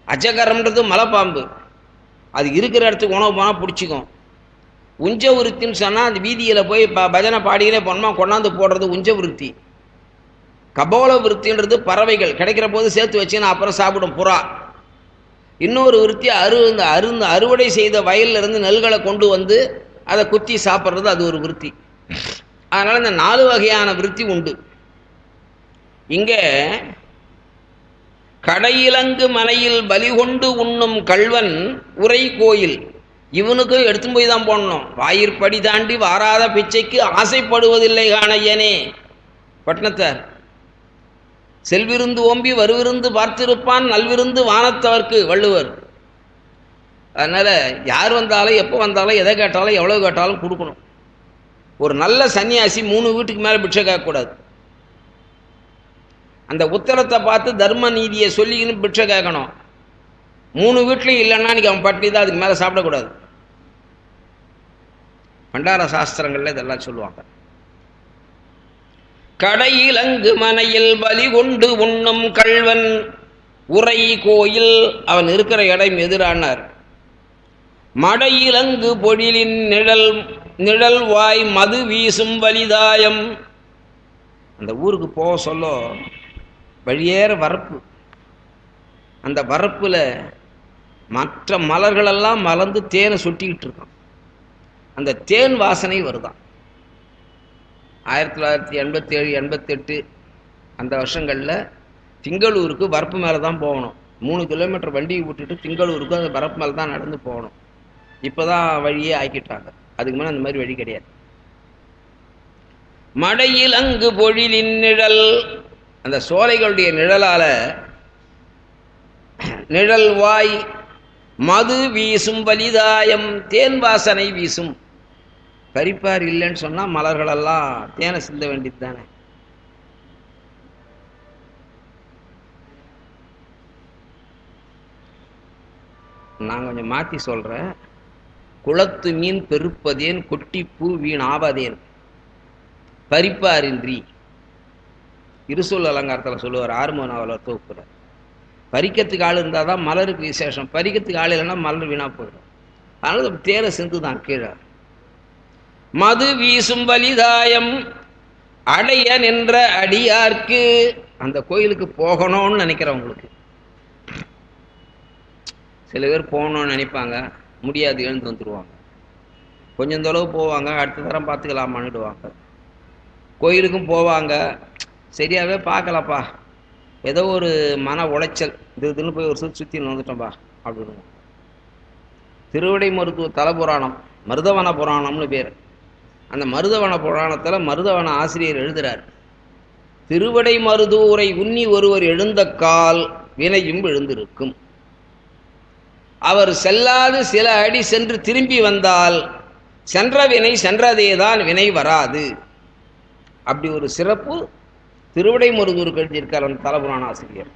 அஜகரம்ன்றது மலைப்பாம்பு, அது இருக்கிற இடத்துக்கு உணவு போனால் பிடிச்சிக்கும். உஞ்ச விருத்தின்னு சொன்னால் அந்த வீதியில் போய் பஜனை பாடிகளே போனோமா கொண்டாந்து போடுறது உஞ்ச விருத்தி. கபோல விருத்தின்றது பறவைகள் கிடைக்கிற போது சேர்த்து வச்சுன்னா அப்புறம் சாப்பிடும் புறா. இன்னொரு விருத்தி அறுவடை செய்த வயலிலிருந்து நெல்களை கொண்டு வந்து அதை குத்தி சாப்பிட்றது, அது ஒரு விருத்தி. அதனால் இந்த 4 வகையான விருத்தி உண்டு. இங்கே கடையிலங்கு மனையில் பலி கொண்டு உண்ணும் கள்வன் உரை கோயில். இவனுக்கு எடுத்து போய் தான் போடணும். வாயிற்படி தாண்டி வாராத பிச்சைக்கு ஆசைப்படுவதில்லை காணையனே. பட்டினத்தார் செல்விருந்து ஓம்பி வருவிருந்து பார்த்திருப்பான் நல்விருந்து வானத்தவர்க்கு வள்ளுவர். அதனால் யார் வந்தாலும் எப்போ வந்தாலும் எதை கேட்டாலும் எவ்வளோ கேட்டாலும் கொடுக்கணும். ஒரு நல்ல சன்னியாசி 3 வீட்டுக்கு மேலே பிட்சை கேட்கக்கூடாது. அந்த உத்தரத்தை பார்த்து தர்ம நீதியை சொல்லிக்கின்னு பிட்சை கேட்கணும். 3 வீட்லையும் இல்லைன்னா இன்றைக்கி அவன் பட்டினி தான், அதுக்கு மேலே சாப்பிடக்கூடாது. பண்டார சாஸ்திரங்களில் இதெல்லாம் சொல்லுவாங்க. கடையிலங்கு மனையில் பலி கொண்டு உண்ணும் கள்வன் உரை கோயில். அவன் இருக்கிற இடம் எதிரானார். மடையிலங்கு பொழிலின் நிழல் வாய் மது வீசும் வலிதாயம். அந்த ஊருக்கு போக சொல்ல வழியேற வரப்பு. அந்த வரப்புல மற்ற மலர்களெல்லாம் மலர்ந்து தேனை சொட்டிக்கிட்டு இருக்கான். அந்த தேன் வாசனை வருதான். 1987 88 அந்த வருஷங்களில் திங்களூருக்கு வரப்பு மேலே தான் போகணும். 3 கிலோமீட்டர் வண்டியை விட்டுட்டு திங்களூருக்கு அந்த வரப்பு மேலே தான் நடந்து போகணும். இப்போ தான் வழியே ஆக்கிட்டாங்க. அதுக்கு மேலே அந்த மாதிரி வழி கிடையாது. மடையில் அங்கு பொழிலின் நிழல். அந்த சோலைகளுடைய நிழலால் நிழல் வாய் மது வீசும் வலிதாயம். தேன் வாசனை வீசும். பறிப்பார் இல்லைன்னு சொன்னால் மலர்களெல்லாம் தேனை சிந்த வேண்டியது தானே. நான் கொஞ்சம் மாற்றி சொல்கிறேன். குளத்து மீன் பெருப்பதேன் கொட்டிப்பூ வீண் ஆவதேன் பறிப்பாரின்றி. இருசொல் அலங்காரத்தில் சொல்லுவார் ஆறுமோனாவில் தொகுப்புறார். பறிக்கிறதுக்கு ஆள் இருந்தால் தான் மலருக்கு விசேஷம். பறிக்கிறதுக்கு ஆள் இல்லைன்னா மலர் வீணாக போயிடும். அதனால தேரை சிந்து தான் கீழே. மது வீசும் வலிதாயம் அடைய நின்ற அடியார்க்கு, அந்த கோயிலுக்கு போகணும்னு நினைக்கிறவங்களுக்கு. சில பேர் போகணும்னு நினைப்பாங்க, முடியாது, எழுந்து வந்துடுவாங்க. கொஞ்சம் தொலைவு போவாங்க, அடுத்த தரம் பார்த்துக்கலாமான்னுடுவாங்க. கோயிலுக்கும் போவாங்க, சரியாகவே பார்க்கலப்பா, ஏதோ ஒரு மன உளைச்சல், இதுன்னு போய் ஒரு சுற்றி வந்துட்டோம்பா அப்படின்னு. திருவிடை மருத்துவ தலபுராணம், மருதவன புராணம்னு பேர். அந்த மருதவன புராணத்தில் மருதவன ஆசிரியர் எழுதுகிறார், திருவிடை மருதூரை உன்னி ஒருவர் எழுந்த கால் வினையும் எழுந்திருக்கும். அவர் செல்லாது சில அடி சென்று திரும்பி வந்தால் சென்ற வினை சென்றதேதான், வினை வராது. அப்படி ஒரு சிறப்பு திருவிடை மருதூருக்கு எழுதியிருக்கார் அந்த தலபுராண ஆசிரியர்.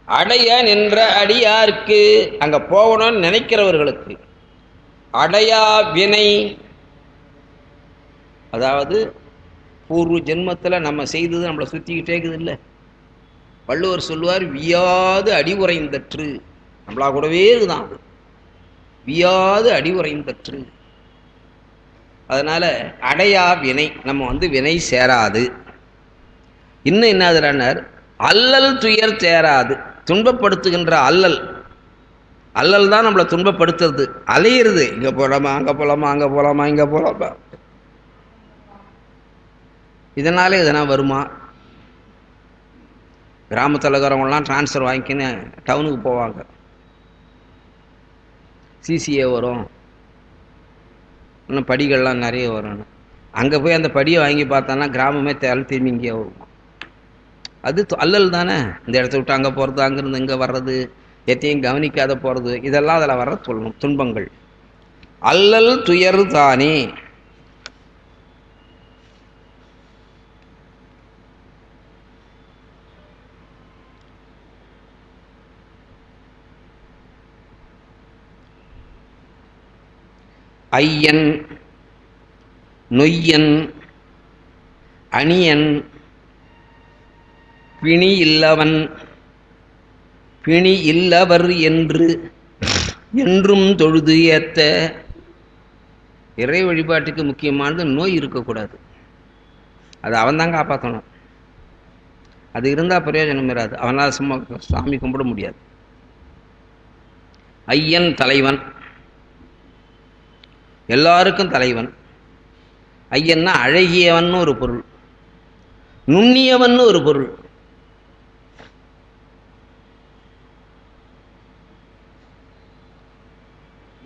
அடைய நின்ற அடியார்க்கு, அங்க போகணும்னு நினைக்கிறவர்களுக்கு, அடையா வினை, அதாவது பூர்வ ஜென்மத்தில் நம்ம செய்தது நம்மளை சுற்றிக்கிட்டே இருக்குது இல்லை. வள்ளுவர் சொல்லுவார், வியாது அடிவுரைந்தற்று, நம்மளா கூடவே இருக்குதான் அது, வியாது அடிவுரைந்தற்று. அதனால அடையா வினை, நம்ம வினை சேராது. இன்னும் என்னதுறார், அல்லல் துயர் சேராது. துன்பப்படுத்துகின்ற அல்லல், அல்லல் தான் நம்மளை துன்பப்படுத்துறது, அலையிறது, இங்கே போகலாமா அங்கே போகலாமா அங்கே போகலாமா இங்கே போகலாமா, இதனாலே எதனா வருமா? கிராமத்தில் இருக்கிறவங்களாம் டிரான்ஸ்ஃபர் வாங்கிக்கின்னு டவுனுக்கு போவாங்க, சிசிஏ வரும், இன்னும் படிகள்லாம் நிறைய வரும். அங்கே போய் அந்த படியை வாங்கி பார்த்தோன்னா கிராமமே திரும்பி இங்கே வருமா? அது அல்லல் தானே. இந்த இடத்த விட்டு அங்கே போகிறது, அங்கேருந்து இங்கே வர்றது, எத்தையும் கவனிக்காத போகிறது, இதெல்லாம் அதில் வர்ற துன்பங்கள். அல்லல் துயர் தானே. ஐயன் நொய்யன் அணியன் பிணி இல்லவன் பிணி இல்லவர் என்று என்றும் தொழுது ஏத்த. இறை வழிபாட்டுக்கு முக்கியமானது நோய் இருக்கக்கூடாது, அது அவன் தான் காப்பாற்றணும். அது இருந்தால் பிரயோஜனம் இராது, அவனால் சும்மா சாமி கும்பிட முடியாது. ஐயன் தலைவன், எல்லாருக்கும் தலைவன். ஐயன்னா அழகியவன் ஒரு பொருள், நுண்ணியவன் ஒரு பொருள்.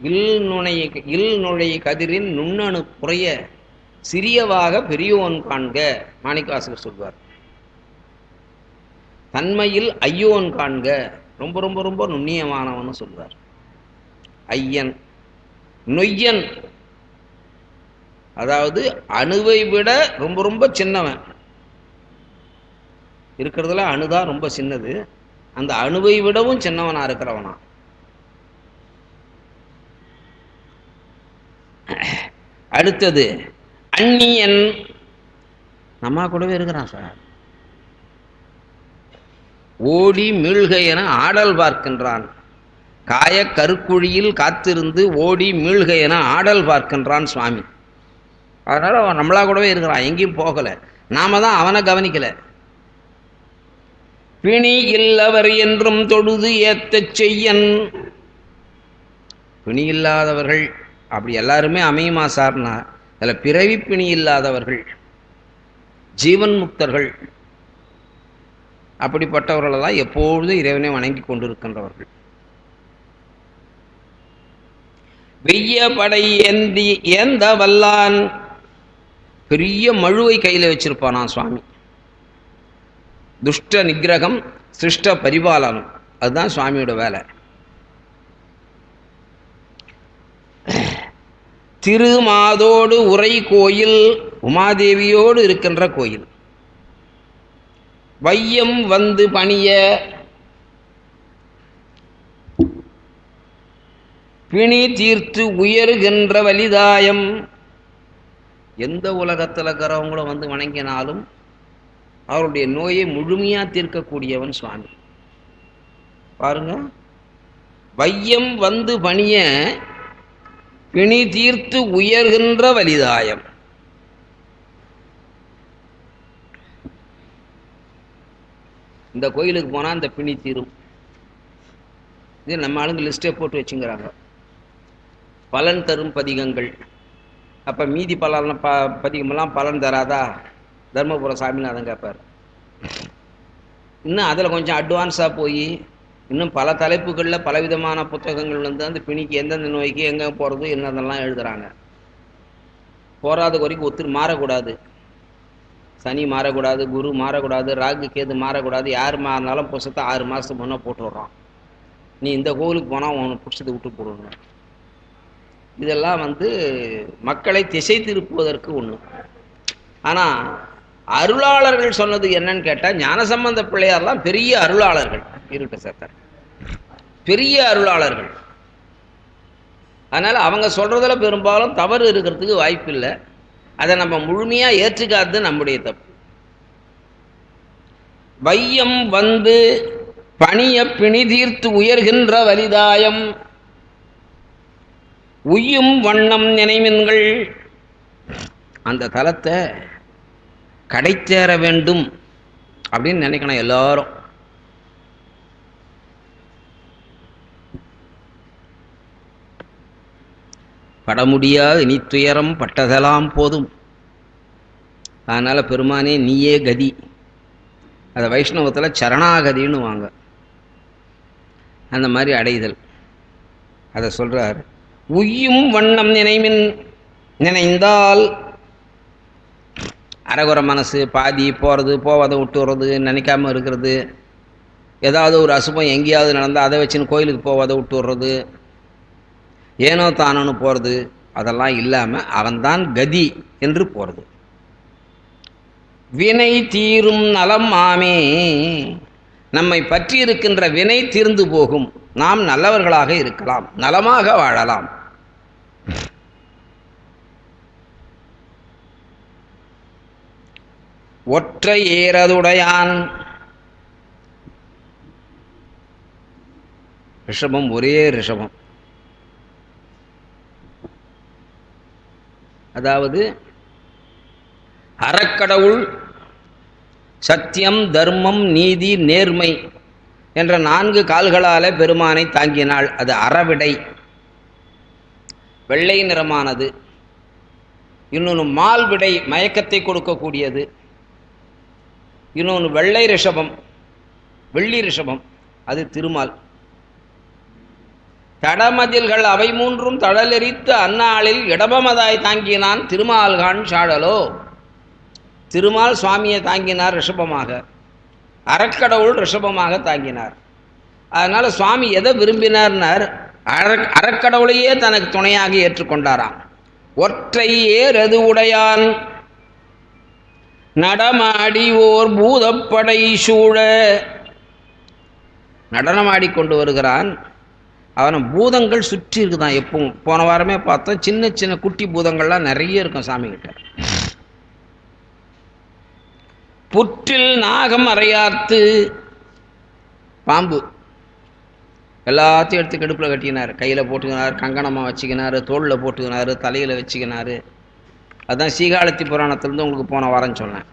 இல் நுழைய கதிரின் நுண்ணணு குறைய சிறியவாக பெரியோன் காண்க, மாணிக்கவாசகர் சொல்வார். தன்மையில் ஐயோன் காண்க, ரொம்ப ரொம்ப ரொம்ப நுண்ணியமானவன்னு சொல்வார். ஐயன். நொய்யன், அதாவது அணுவை விட ரொம்ப ரொம்ப சின்னவன். இருக்கிறதுல அணுதான் ரொம்ப சின்னது, அந்த அணுவை விடவும் சின்னவனா இருக்கிறவனா. அடுத்தது அந்நியன், நம்ம கூடவே இருக்கிறான் சார். ஓடி மீள்க என ஆடல் பார்க்கின்றான், காய கருக்குழியில் காத்திருந்து ஓடி மீள்க என ஆடல் பார்க்கின்றான் சுவாமி. அதனால அவன் நம்மளா கூடவே இருக்கிறான், எங்கேயும் போகலை, நாம தான் அவனை கவனிக்கலை. பிணி இல்லவர் என்றும் தொழுது ஏத்த செய்யன். பிணி இல்லாதவர்கள் அப்படி எல்லாருமே அமையுமா சார்னா, அதில் பிறவி பிணி இல்லாதவர்கள், ஜீவன் முக்தர்கள், அப்படிப்பட்டவர்களெல்லாம் எப்பொழுதும் இறைவனை வணங்கி கொண்டிருக்கின்றவர்கள். வெய்ய படை ஏந்த வல்லான், பெரிய மழுவை கையில் வச்சிருப்பானா சுவாமி. துஷ்ட நிகிரகம் சிருஷ்ட பரிபாலனம், அதுதான் சுவாமியோட வேலை. திருமாதோடு உரை கோயில், உமாதேவியோடு இருக்கின்ற கோயில். வையம் வந்து பணிய பிணி தீர்த்து உயர்கின்ற வலிதாயம். எந்த உலகத்தில் இருக்கிறவங்களும் வந்து வணங்கினாலும் அவருடைய நோயை முழுமையாக தீர்க்கக்கூடியவன் சுவாமி. பாருங்க, வையம் வந்து பணிய பிணி தீர்த்து உயர்கின்ற வலிதாயம். இந்த கோயிலுக்கு போனால் அந்த பிணி தீரும். இது நம்ம ஆளுங்க லிஸ்ட்டே போட்டு வச்சுங்கிறாங்க. பலன் தரும் பதிகங்கள். அப்போ மீதி பதிகமெல்லாம் பலன் தராதா? தர்மபுர சாமிநாதன் கேட்பார். இன்னும் அதில் கொஞ்சம் அட்வான்ஸாக போய் இன்னும் பல தலைப்புகளில் பலவிதமான புத்தகங்கள் வந்து அந்த பிணிக்கு எந்தெந்த நோய்க்கு எங்கே போகிறது என்னதெல்லாம் எழுதுகிறாங்க. போராத வரைக்கும் ஒத்துரு மாறக்கூடாது. சனி மாறக்கூடாது, குரு மாறக்கூடாது, ராகு கேது மாறக்கூடாது. யார் மாறினாலும் புதுசத்தை 6 மாதத்துக்கு முன்னே போட்டு விட்றான். நீ இந்த கோவிலுக்கு போனால் உனக்கு பிடிச்சதை விட்டு போடணும். இதெல்லாம் வந்து மக்களை திசை திருப்புவதற்கு ஒன்று. ஆனால் அருளாளர்கள் சொன்னது என்னன்னு கேட்டால், ஞானசம்பந்த பிள்ளையார்லாம் பெரிய அருளாளர்கள். இருட்ட சத்தர் பெரிய அருளாளர்கள். அதனால் அவங்க சொல்கிறதுல பெரும்பாலும் தவறு இருக்கிறதுக்கு வாய்ப்பு இல்லை. அதை நம்ம முழுமையாக ஏற்றுக்காது நம்முடைய தப்பு. வையம் வந்து பணிய பிணி தீர்த்து உயர்கின்ற வலிதாயம் உய்யும் வண்ணம் நினைமின்கள். அந்த தலத்தை கடைத்தேற வேண்டும் அப்படின்னு நினைக்கணும் எல்லாரும். பட முடியாது நீ துயரம் பட்டதெல்லாம் போதும். அதனால் பெருமானே நீயே கதி. அதை வைஷ்ணவத்தில் சரணாகதின்னு வாங்க. அந்த மாதிரி அடைதல் அதை சொல்கிறார். உய்யும் வண்ணம் நினைமின் நினைந்தால் அரைகுறை மனசு பாதி போகிறது, போவதை விட்டு வர்றது, நினைக்காமல் இருக்கிறது, ஏதாவது ஒரு அசுபம் எங்கேயாவது நடந்தால் அதை வச்சுன்னு கோயிலுக்கு போவதை விட்டு வர்றது, ஏனோ தானோன்னு போகிறது, அதெல்லாம் இல்லாமல் அவன்தான் கதி என்று போகிறது. வினை தீரும் நலம் ஆமே. நம்மை பற்றி இருக்கின்ற வினை தீர்ந்து போகும். நாம் நல்லவர்களாக இருக்கலாம், நலமாக வாழலாம். ஒற்றை ஏறதுடையான். ரிஷபம், ஒரே ரிஷபம். அதாவது அறக்கடவுள், சத்தியம், தர்மம், நீதி, நேர்மை என்ற 4 கால்களால் பெருமானை தாங்கினாள். அது அறவிடை, வெள்ளை நிறமானது. இன்னொன்று மால்விடை, மயக்கத்தை கொடுக்கக்கூடியது. இன்னொன்று வெள்ளை ரிஷபம், வெள்ளி ரிஷபம், அது திருமால். தடமதில்கள் அவை 3ம் தடலெரித்து அந்நாளில் இடபமதாய் தாங்கினான் திருமால்கான் சாழலோ. திருமால் சுவாமியை தாங்கினார் ரிஷபமாக, அறக்கடவுள் ரிஷபமாக தாங்கினார். அதனால் சுவாமி எதை விரும்பினார்னார், அறக்கடவுளையே தனக்கு துணையாக ஏற்றுக்கொண்டாராம். ஒற்றை ஏறது உடையான் நடமாடி ஓர் பூதப்படை சூழ. நடனமாடி கொண்டு வருகிறான். அவனை பூதங்கள் சுற்றி இருக்குதான் எப்பவும். போன வாரமே பார்த்தோம், சின்ன சின்ன குட்டி பூதங்கள்லாம் நிறைய இருக்கும் சாமி கிட்ட. புற்றில் நாகம் அறையார்த்து, பாம்பு எல்லாத்தையும் எடுத்து கெடுப்பில் கட்டிக்கினார். கையில் போட்டுக்கினார், கங்கணமாக வச்சுக்கினார், தோளில் போட்டுக்கினார், தலையில் வச்சுக்கினார். அதுதான் சீகாழத்தி புராணத்திலேருந்து உங்களுக்கு போன வாரம் சொன்னேன்.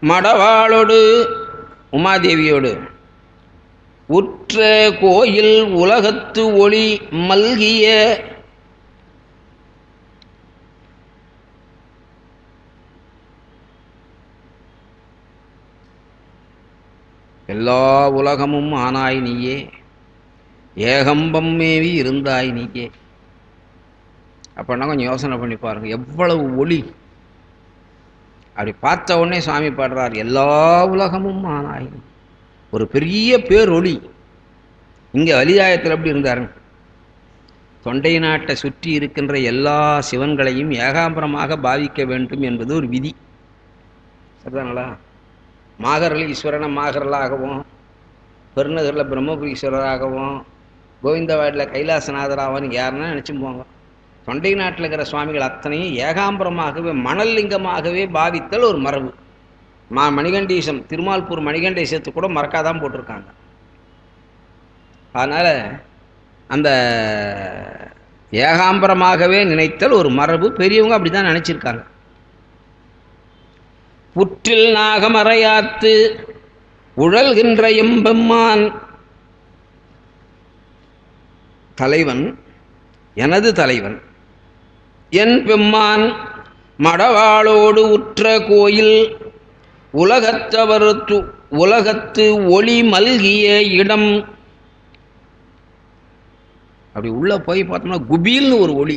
மடவாளோடு உமாதேவியோடு உற்ற கோயில் உலகத்து ஒளி மல்கிய எல்லா உலகமும் ஆனாய் நீயே, ஏகம்பம் மேவி இருந்தாய் நீயே. அப்படின்னா கொஞ்சம் யோசனை பண்ணி பாருங்க, எவ்வளவு ஒளி. அப்படி பார்த்த உடனே சுவாமி பாடுறார், எல்லா உலகமும் ஆனாய். ஒரு பெரிய பேரொளி. இங்கே வலிதாயத்தில் எப்படி இருந்தார், தொண்டை நாட்டை சுற்றி இருக்கின்ற எல்லா சிவன்களையும் ஏகாம்பரமாக பாவிக்க வேண்டும் என்பது ஒரு விதி. சரிதாங்களா? மாகரில் ஈஸ்வரனை மாகரலாகவும், பெருநகரில் பிரம்மபுரீஸ்வரராகவும், கோவிந்தவாடியில் கைலாசநாதராகவும் யாருன்னா நினச்சி போங்க. தொண்டை நாட்டில் இருக்கிற சுவாமிகள் அத்தனையும் ஏகாம்பரமாகவே மணல் லிங்கமாகவே பாவித்தல் ஒரு மரபு. மணிகண்டீசம் திருமால்பூர் மணிகண்டீசத்து கூட மறக்காதான் போட்டிருக்காங்க. அதனால் அந்த ஏகாம்பரமாகவே நினைத்தல் ஒரு மரபு, பெரியவங்க அப்படி தான் நினச்சிருக்காங்க. புற்றில் நாகமறையாத்து உழல்கின்ற எம்பெம்மான் தலைவன், எனது தலைவன் என் பெம்மான் மடவாளோடு உற்ற கோயில் உலகத்து ஒளி மல்கிய இடம். அப்படி உள்ள போய் பார்த்தோம்னா குபீல்னு ஒரு ஒளி.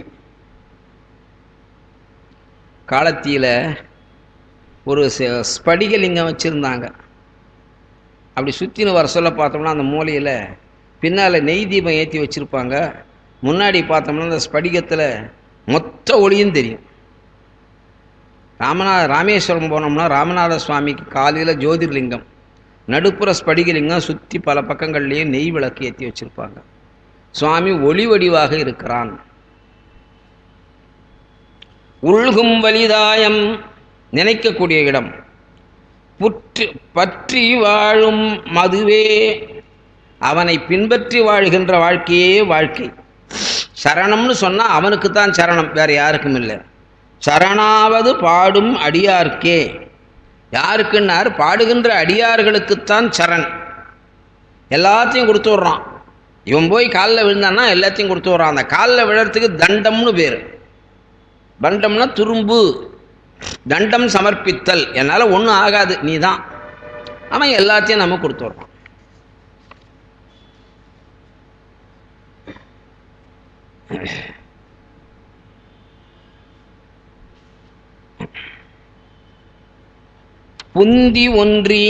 காலத்தியில் ஒரு ஸ்படிகலிங்கம் வச்சுருந்தாங்க. அப்படி சுற்றின்னு வர சொல்ல பார்த்தோம்னா அந்த மூலையில் பின்னால் நெய் தீபம் ஏற்றி வச்சுருப்பாங்க. முன்னாடி பார்த்தோம்னா அந்த ஸ்படிகத்தில் மொத்த ஒளியும் தெரியும். ராமேஸ்வரம் போனோம்னா ராமநாத சுவாமிக்கு காலையில் ஜோதிர்லிங்கம், நடுப்புற ஸ்படிகலிங்கம், சுற்றி பல பக்கங்கள்லேயும் நெய் விளக்கு ஏற்றி வச்சுருப்பாங்க. சுவாமி ஒளி வடிவாக இருக்கிறான். உள்கும் வலிதாயம் நினைக்கக்கூடிய இடம். பற்றி வாழும் மதுவே அவனை பின்பற்றி வாழ்கின்ற வாழ்க்கையே வாழ்க்கை. சரணம்னு சொன்னால் அவனுக்குத்தான் சரணம், வேறு யாருக்கும் இல்லை. சரணாவது பாடும் அடியார்க்கே. யாருக்குன்னார்? பாடுகின்ற அடியார்களுக்குத்தான் சரண். எல்லாத்தையும் கொடுத்து விட்றான். இவன் போய் காலில் விழுந்தான்னா எல்லாத்தையும் கொடுத்து விட்றான். அந்த காலில் விழுறதுக்கு தண்டம்னு பேர். தண்டம்னா துரும்பு, தண்டம் சமர்ப்பித்தல். என்னால் ஒன்றும் ஆகாது, நீ தான். அவன் எல்லாத்தையும் நம்ம கொடுத்து விட்றான். புந்தி ஒன்றி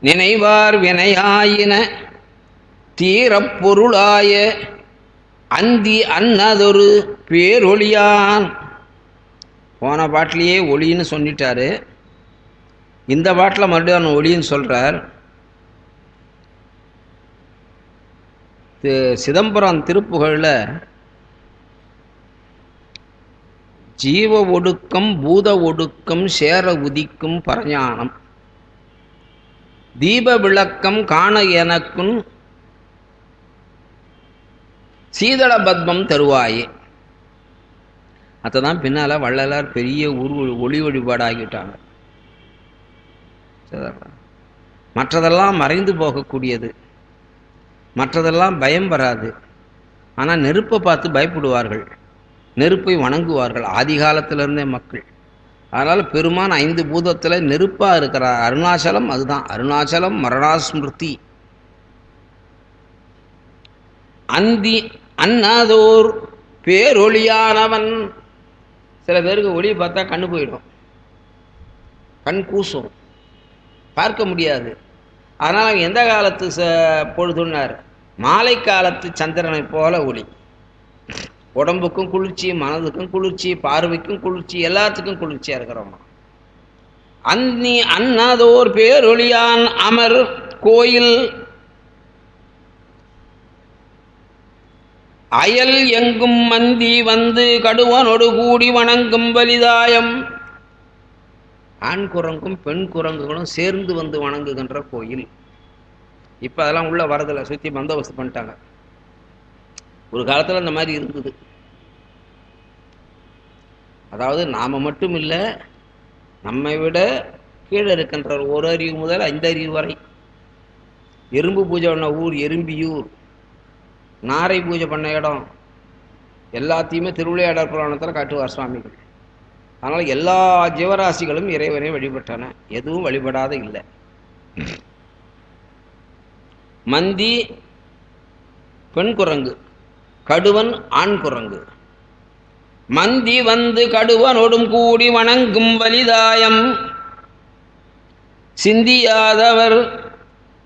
நினைவார் வினையாயின தீரப் பொருளாய அந்தி அன்னதொரு பேரொழியான். போன பாட்டிலேயே ஒளின்னு சொல்லிட்டாரு. இந்த பாட்டில் மறுபடியும் ஒளின்னு சொல்கிறார். சிதம்பரம் திருப்புகழில் ஜீவ ஒடுக்கம் பூத ஒடுக்கம் சேர உதிக்கும் பரஞானம் தீப விளக்கம் காண எனக்கும் சீதள பத்மம் தருவாயே. அதை தான் பின்னால் வள்ளலார் பெரிய ஒளி வழிபாடாகிட்டாங்க. மற்றதெல்லாம் மறைந்து போகக்கூடியது, மற்றதெல்லாம் பயம் வராது. ஆனால் நெருப்பை பார்த்து பயப்படுவார்கள், நெருப்பை வணங்குவார்கள் ஆதி காலத்திலிருந்தே மக்கள். அதனால் பெருமான் 5 பூதத்தில் நெருப்பாக இருக்கிறார். அருணாச்சலம் அதுதான். அருணாச்சலம் மரணாஸ்மிருதி. அந்தி அன்னாதோர் பேரொழியானவன். சில பேருக்கு ஒளி பார்த்தா கண்ணு போயிடும், கண் கூசும், பார்க்க முடியாது. அதனால் எந்த காலத்து பொழுதுன்னார்? மாலை காலத்து சந்திரனை போல ஒளி. உடம்புக்கும் குளிர்ச்சி, மனதுக்கும் குளிர்ச்சி, பார்வைக்கும் குளிர்ச்சி, எல்லாத்துக்கும் குளிர்ச்சியாக இருக்கிறோமா. அந்நி அன்னதோர் பேரொழியான் அமர் கோயில் அயல் எங்கும் மந்தி வந்து கடுவனொடு கூடி வணங்கும் வலிதாயம். ஆண் குரங்கும் பெண் குரங்குகளும் சேர்ந்து வந்து வணங்குகின்ற கோயில். இப்போ அதெல்லாம் உள்ள வரதில்லை, சுற்றி பந்தோபஸ்து பண்ணிட்டாங்க. ஒரு காலத்தில் அந்த மாதிரி இருந்தது. அதாவது நாம் மட்டும் இல்லை, நம்மை விட கீழே இருக்கின்ற 1 அறிவு முதல் 5 அறிவு வரை. எறும்பு பூஜை பண்ண ஊர் எறும்பியூர், நாரை பூஜை பண்ண இடம், எல்லாத்தையுமே திருவிளையாடற் புராணத்தில் காட்டுவார் சுவாமிகள். அதனால் எல்லா ஜீவராசிகளும் இறைவனை வழிபட்டன, எதுவும் வழிபடாத இல்லை. மந்தி பெண் குரங்கு, கடுவன் ஆண் குரங்கு. மந்தி வந்து கடுவனோடும் கூடி வணங்கும் வலிதாயம் சிந்தியாதவர்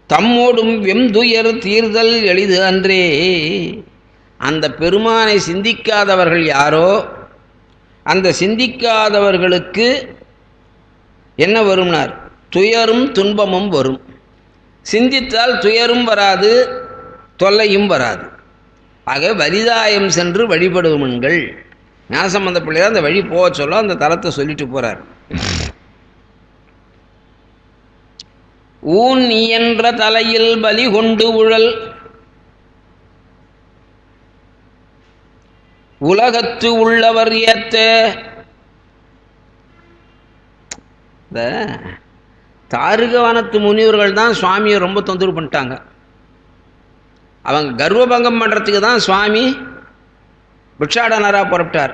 தம்மோடும் வெம்துயர் தீர்தல் எளிது அன்றே. அந்த பெருமானை சிந்திக்காதவர்கள் யாரோ, அந்த சிந்திக்காதவர்களுக்கு என்ன வரும்னார்? துயரும் துன்பமும் வரும். சிந்தித்தால் துயரும் வராது, தொல்லையும் வராது. ஆக வலிதாயம் சென்று வழிபடுவீர்கள். ஞானசம்பந்த பிள்ளையார் அந்த வழி போக சொல்ல அந்த தலத்தை சொல்லிட்டு போகிறார். ஊன் இயன்ற தலையில் பலி கொண்டு உழல் உலகத்து உள்ளவர் ஏத்த. இந்த தாருகவனத்து முனிவர்கள் தான் சுவாமியை ரொம்ப தொந்தரவு பண்ணிட்டாங்க. அவங்க கர்வபங்கம் பண்ணுறதுக்கு தான் சுவாமி பிக்ஷாடனராக புறப்பட்டார்.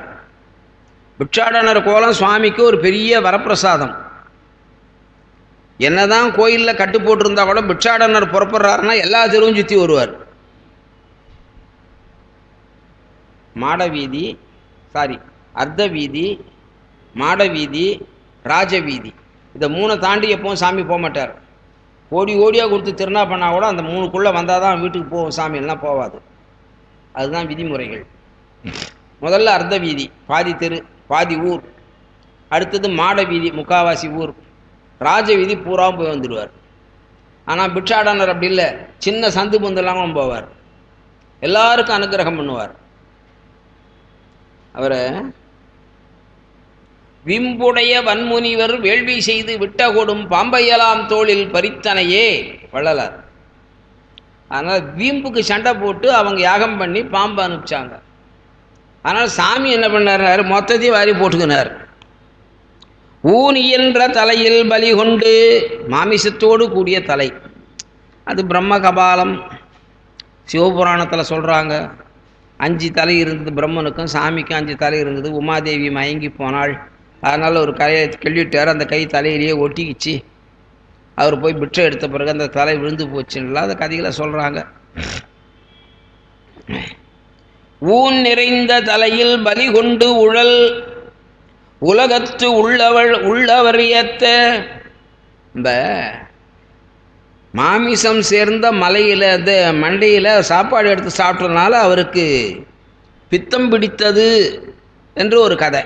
பிக்ஷாடனர் கோலம் சுவாமிக்கு ஒரு பெரிய வரப்பிரசாதம். என்னதான் கோயிலில் கட்டு போட்டிருந்தா கூட பிக்ஷாடனர் புறப்படுறாருன்னா எல்லா தெருவும் சுற்றி வருவார். மாடவீதி, அர்த்த வீதி, மாடவீதி, ராஜவீதி, இந்த 3 தாண்டி எப்பவும் சாமி போக மாட்டார். ஓடியாக கொடுத்து திருநா பண்ணால் கூட அந்த 3க்குள்ளே வந்தால் தான் வீட்டுக்கு போவோம், சாமி எல்லாம் போகாது. அதுதான் விதிமுறைகள். முதல்ல அர்த்த வீதி, பாதி தெரு, பாதி ஊர். அடுத்தது மாட வீதி, முக்காவாசி ஊர். ராஜ வீதி பூராவும் போய் வந்துடுவார். ஆனால் பிக்ஷாடனர் அப்படி இல்லை, சின்ன சந்து பொந்து இல்லாமல் போவார், எல்லாருக்கும் அனுகிரகம் பண்ணுவார். அவரை விம்புடைய வன்முனிவர் வேள்வி செய்து விட்ட கொடும் பாம்பையலாம் தோளில் பறித்தனையே வள்ளலார். அதனால் வீம்புக்கு சண்டை போட்டு அவங்க யாகம் பண்ணி பாம்பு அனுப்பிச்சாங்க. ஆனால் சாமி என்ன பண்ணார், மொத்தத்தையும் வாரி போட்டுக்கினார். ஊன் இயன்ற தலையில் பலி கொண்டு, மாமிசத்தோடு கூடிய தலை, அது பிரம்ம கபாலம். சிவபுராணத்தில் சொல்கிறாங்க 5 தலை இருந்தது பிரம்மனுக்கும், சாமிக்கும் 5 தலை இருந்தது. உமாதேவி மயங்கி போனாள், அதனால் ஒரு கையை கிள்ளிட்டார், அந்த கை தலையிலேயே ஒட்டிக்கிச்சு. அவர் போய் பிட்சை எடுத்த பிறகு அந்த தலை விழுந்து போச்சுன்னா அந்த கதைகளை சொல்கிறாங்க. ஊன் நிறைந்த தலையில் பலி கொண்டு உழல் உலகத்து உள்ளவர் ஏத்த. இந்த மாமிசம் சேர்ந்த மலையில் அந்த மண்டையில் சாப்பாடு எடுத்து சாப்பிட்டதுனால அவருக்கு பித்தம் பிடித்தது என்று ஒரு கதை.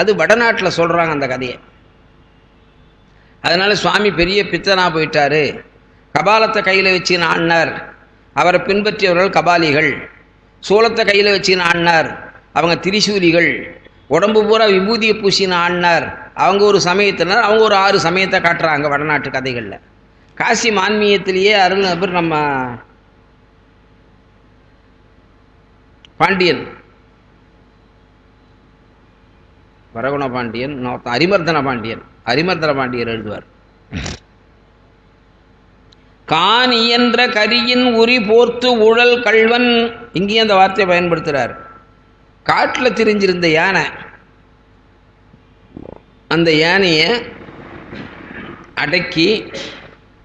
அது வடநாட்டில் சொல்கிறாங்க அந்த கதையை. அதனால் சுவாமி பெரிய பித்தனாக போயிட்டார். கபாலத்தை கையில் வச்சு ஆடினார், அவரை பின்பற்றியவர்கள் கபாலிகள். சூலத்தை கையில் வச்சு ஆடினார், அவங்க திரிசூலிகள். உடம்பு பூரா விபூதியை பூசின்னு ஆடினார், அவங்க ஒரு சமயத்தினர். அவங்க ஒரு 6 சமயத்தை காட்டுறாங்க வடநாட்டு கதைகளில். காசி மான்மியத்திலேயே அருள் நபர் நம்ம பாண்டியன், வரகுண பாண்டியன், அரிமர்தன பாண்டியர் எழுதுவார். கான் இயன்ற கரியின் உரி போர்த்து உழல் கள்வன். இங்கேயும் அந்த வார்த்தையை பயன்படுத்துகிறார். காட்டில் திரிஞ்சிருந்த யானை, அந்த யானையை அடக்கி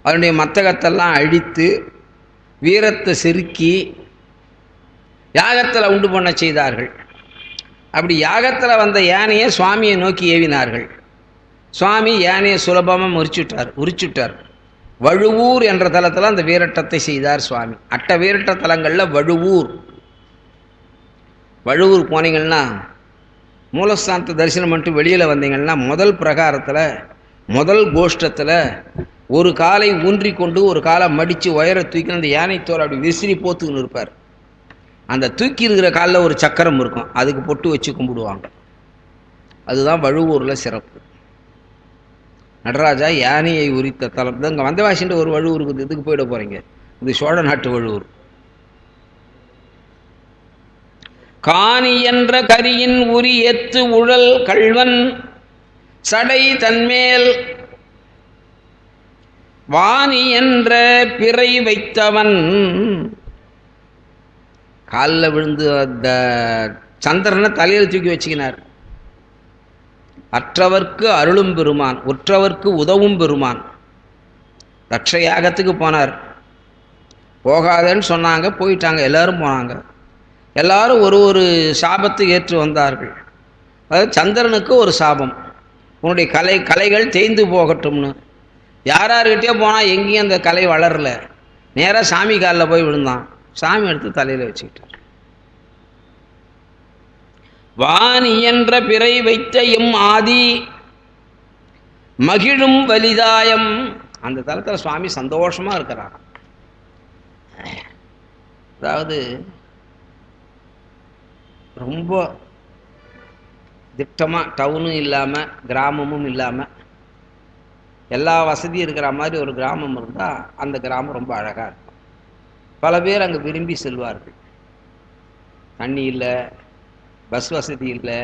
அதனுடைய மத்தகத்தெல்லாம் அழித்து வீரத்தை செருக்கி யாகத்தில் உண்டு பண்ண செய்தார்கள். அப்படி யாகத்தில் வந்த யானையை சுவாமியை நோக்கி ஏவினார்கள். சுவாமி யானையை சுலபமாக உரிச்சுட்டார். வழுவூர் என்ற தலத்தில் அந்த வீரட்டத்தை செய்தார் சுவாமி. வீரட்ட தலங்களில் வழுவூர் போனீங்கன்னா, மூலஸ்தானத்தை தரிசனம் பண்ணிட்டு வெளியில் வந்தீங்கன்னா, முதல் பிரகாரத்தில் முதல் கோஷ்டத்தில் ஒரு காலை ஊன்றி கொண்டு ஒரு காலை மடித்து உயர தூக்கி அந்த யானை தோல் அப்படி விசிறி போத்துக்கின்னு இருப்பார். அந்த தூக்கி இருக்கிற காலில் ஒரு சக்கரம் இருக்கும், அதுக்கு பொட்டு வச்சு கும்பிடுவாங்க. அதுதான் வழுவூரில் சிறப்பு. நடராஜா யானையை உரித்த தலம் தான். இங்கே வந்தவாசின்ற ஒரு வழுவூர் இருக்குது, இதுக்கு போயிட போகிறீங்க. இது சோழ நாட்டு வழுவூர். காணி என்ற கரியின் உரி எத்து உழல் கள்வன் சடை தன்மேல் வாணி என்ற பிறை வைத்தவன். காலில் விழுந்து அந்த சந்திரனை தலையில் தூக்கி வச்சுக்கினார். அற்றவர்க்கு அருளும் பெருமான், உற்றவர்க்கு உதவும் பெருமான். தட்சயாகத்துக்கு போனார். போகாதேன்னு சொன்னாங்க, போயிட்டாங்க. எல்லாரும் போனாங்க. எல்லாரும் ஒரு சாபத்தை ஏற்று வந்தார்கள். அதாவது சந்திரனுக்கு ஒரு சாபம், உன்னுடைய கலைகள் தேய்ந்து போகட்டும்னு. யார்கிட்டே போனால் எங்கேயும் அந்த கலை வளரல. நேராக சாமி காலில் போய் விழுந்தான். சாமி எடுத்து தலையில் வச்சுக்கிட்டார். வாணி என்ற பிறை வைத்த எம் ஆதி மகிழும் வலிதாயம். அந்த தலத்தில் சுவாமி சந்தோஷமாக இருக்கிறார். அதாவது ரொம்ப திட்டமாக, டவுனும் இல்லாமல் கிராமமும் இல்லாமல் எல்லா வசதியும் இருக்கிற மாதிரி ஒரு கிராமம் இருந்தால் அந்த கிராமம் ரொம்ப அழகாக இருக்கும். பல பேர் அங்கே விரும்பி செல்வார்கள். தண்ணி இல்லை, பஸ் வசதி இல்லை,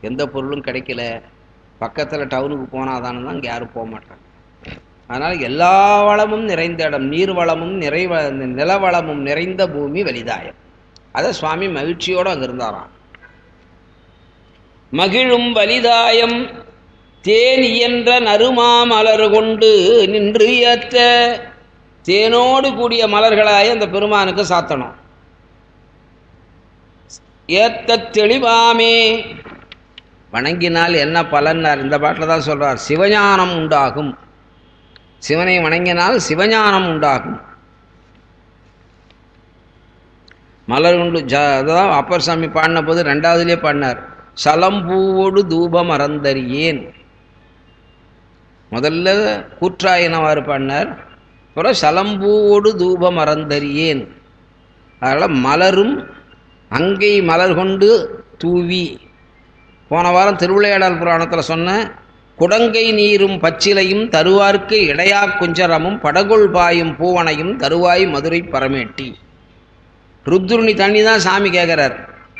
எந்த பொருளும் கிடைக்கல, பக்கத்தில் டவுனுக்கு போனால் தானே தான் இங்கே யாரும் போக மாட்டாங்க. அதனால் எல்லா வளமும் நிறைந்த இடம், நீர் வளமும் நிலவளமும் நிறைந்த பூமி வலிதாயம். அதை சுவாமி மகிழ்ச்சியோடு அங்கே இருந்தாராம். மகிழும் வலிதாயம் தேன் இயன்ற நறுமா மலர் கொண்டு நின்று ஏத்த, தேனோடு கூடிய மலர்களாய் அந்த பெருமானுக்கு சாத்தணும். ஏத்த தெளிவாமே, வணங்கினால் என்ன பலன்னார்? இந்த பாட்டில் தான் சொல்றார், சிவஞானம் உண்டாகும். சிவனை வணங்கினால் சிவஞானம் உண்டாகும். மலர் கொண்டு அதான் அப்பர் சாமி பாடின போது ரெண்டாவதுலேயே பாடினார், சலம்பூவோடு தூபம் அறந்தறியேன். முதல்ல கூற்றாயினவாறு பாடினார், அப்புறம் சலம்பூவோடு தூபம் அறந்தறியேன். அதனால் மலரும் அங்கை மலர் கொண்டு தூவி, போன வாரம் திருவிளையாடல் புராணத்தில் சொன்ன குடங்கை நீரும் பச்சிலையும் தருவார்க்கு இடையா குஞ்சரமும் படகுள் பாயும் பூவனையும் தருவாய் மதுரை பரமேட்டி. ருத்ருணி தண்ணி தான் சாமி கேட்குறார்,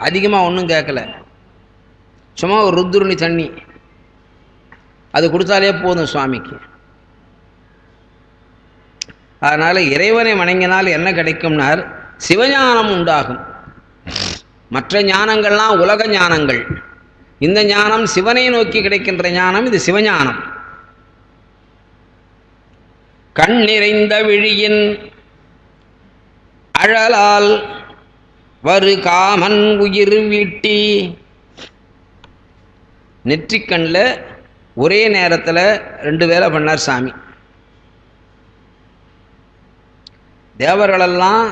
அதிகமாக ஒன்றும் கேட்கல. சும்மா ஒரு ருத்ருணி தண்ணி அது கொடுத்தாலே போதும் சுவாமிக்கு. அதனால் இறைவனை வணங்கினால் என்ன கிடைக்கும்னார்? சிவஞானம் உண்டாகும். மற்ற ஞானங்கள்லாம் உலக ஞானங்கள். இந்த ஞானம் சிவனை நோக்கி கிடைக்கின்ற ஞானம், இது சிவஞானம். கண் நிறைந்த விழியின் அழலால் வரு காமன் உயிர் வீட்டி. நெற்றிக்கண்ணில் ஒரே நேரத்தில் 2 வேலை பண்ணார் சாமி. தேவர்களெல்லாம்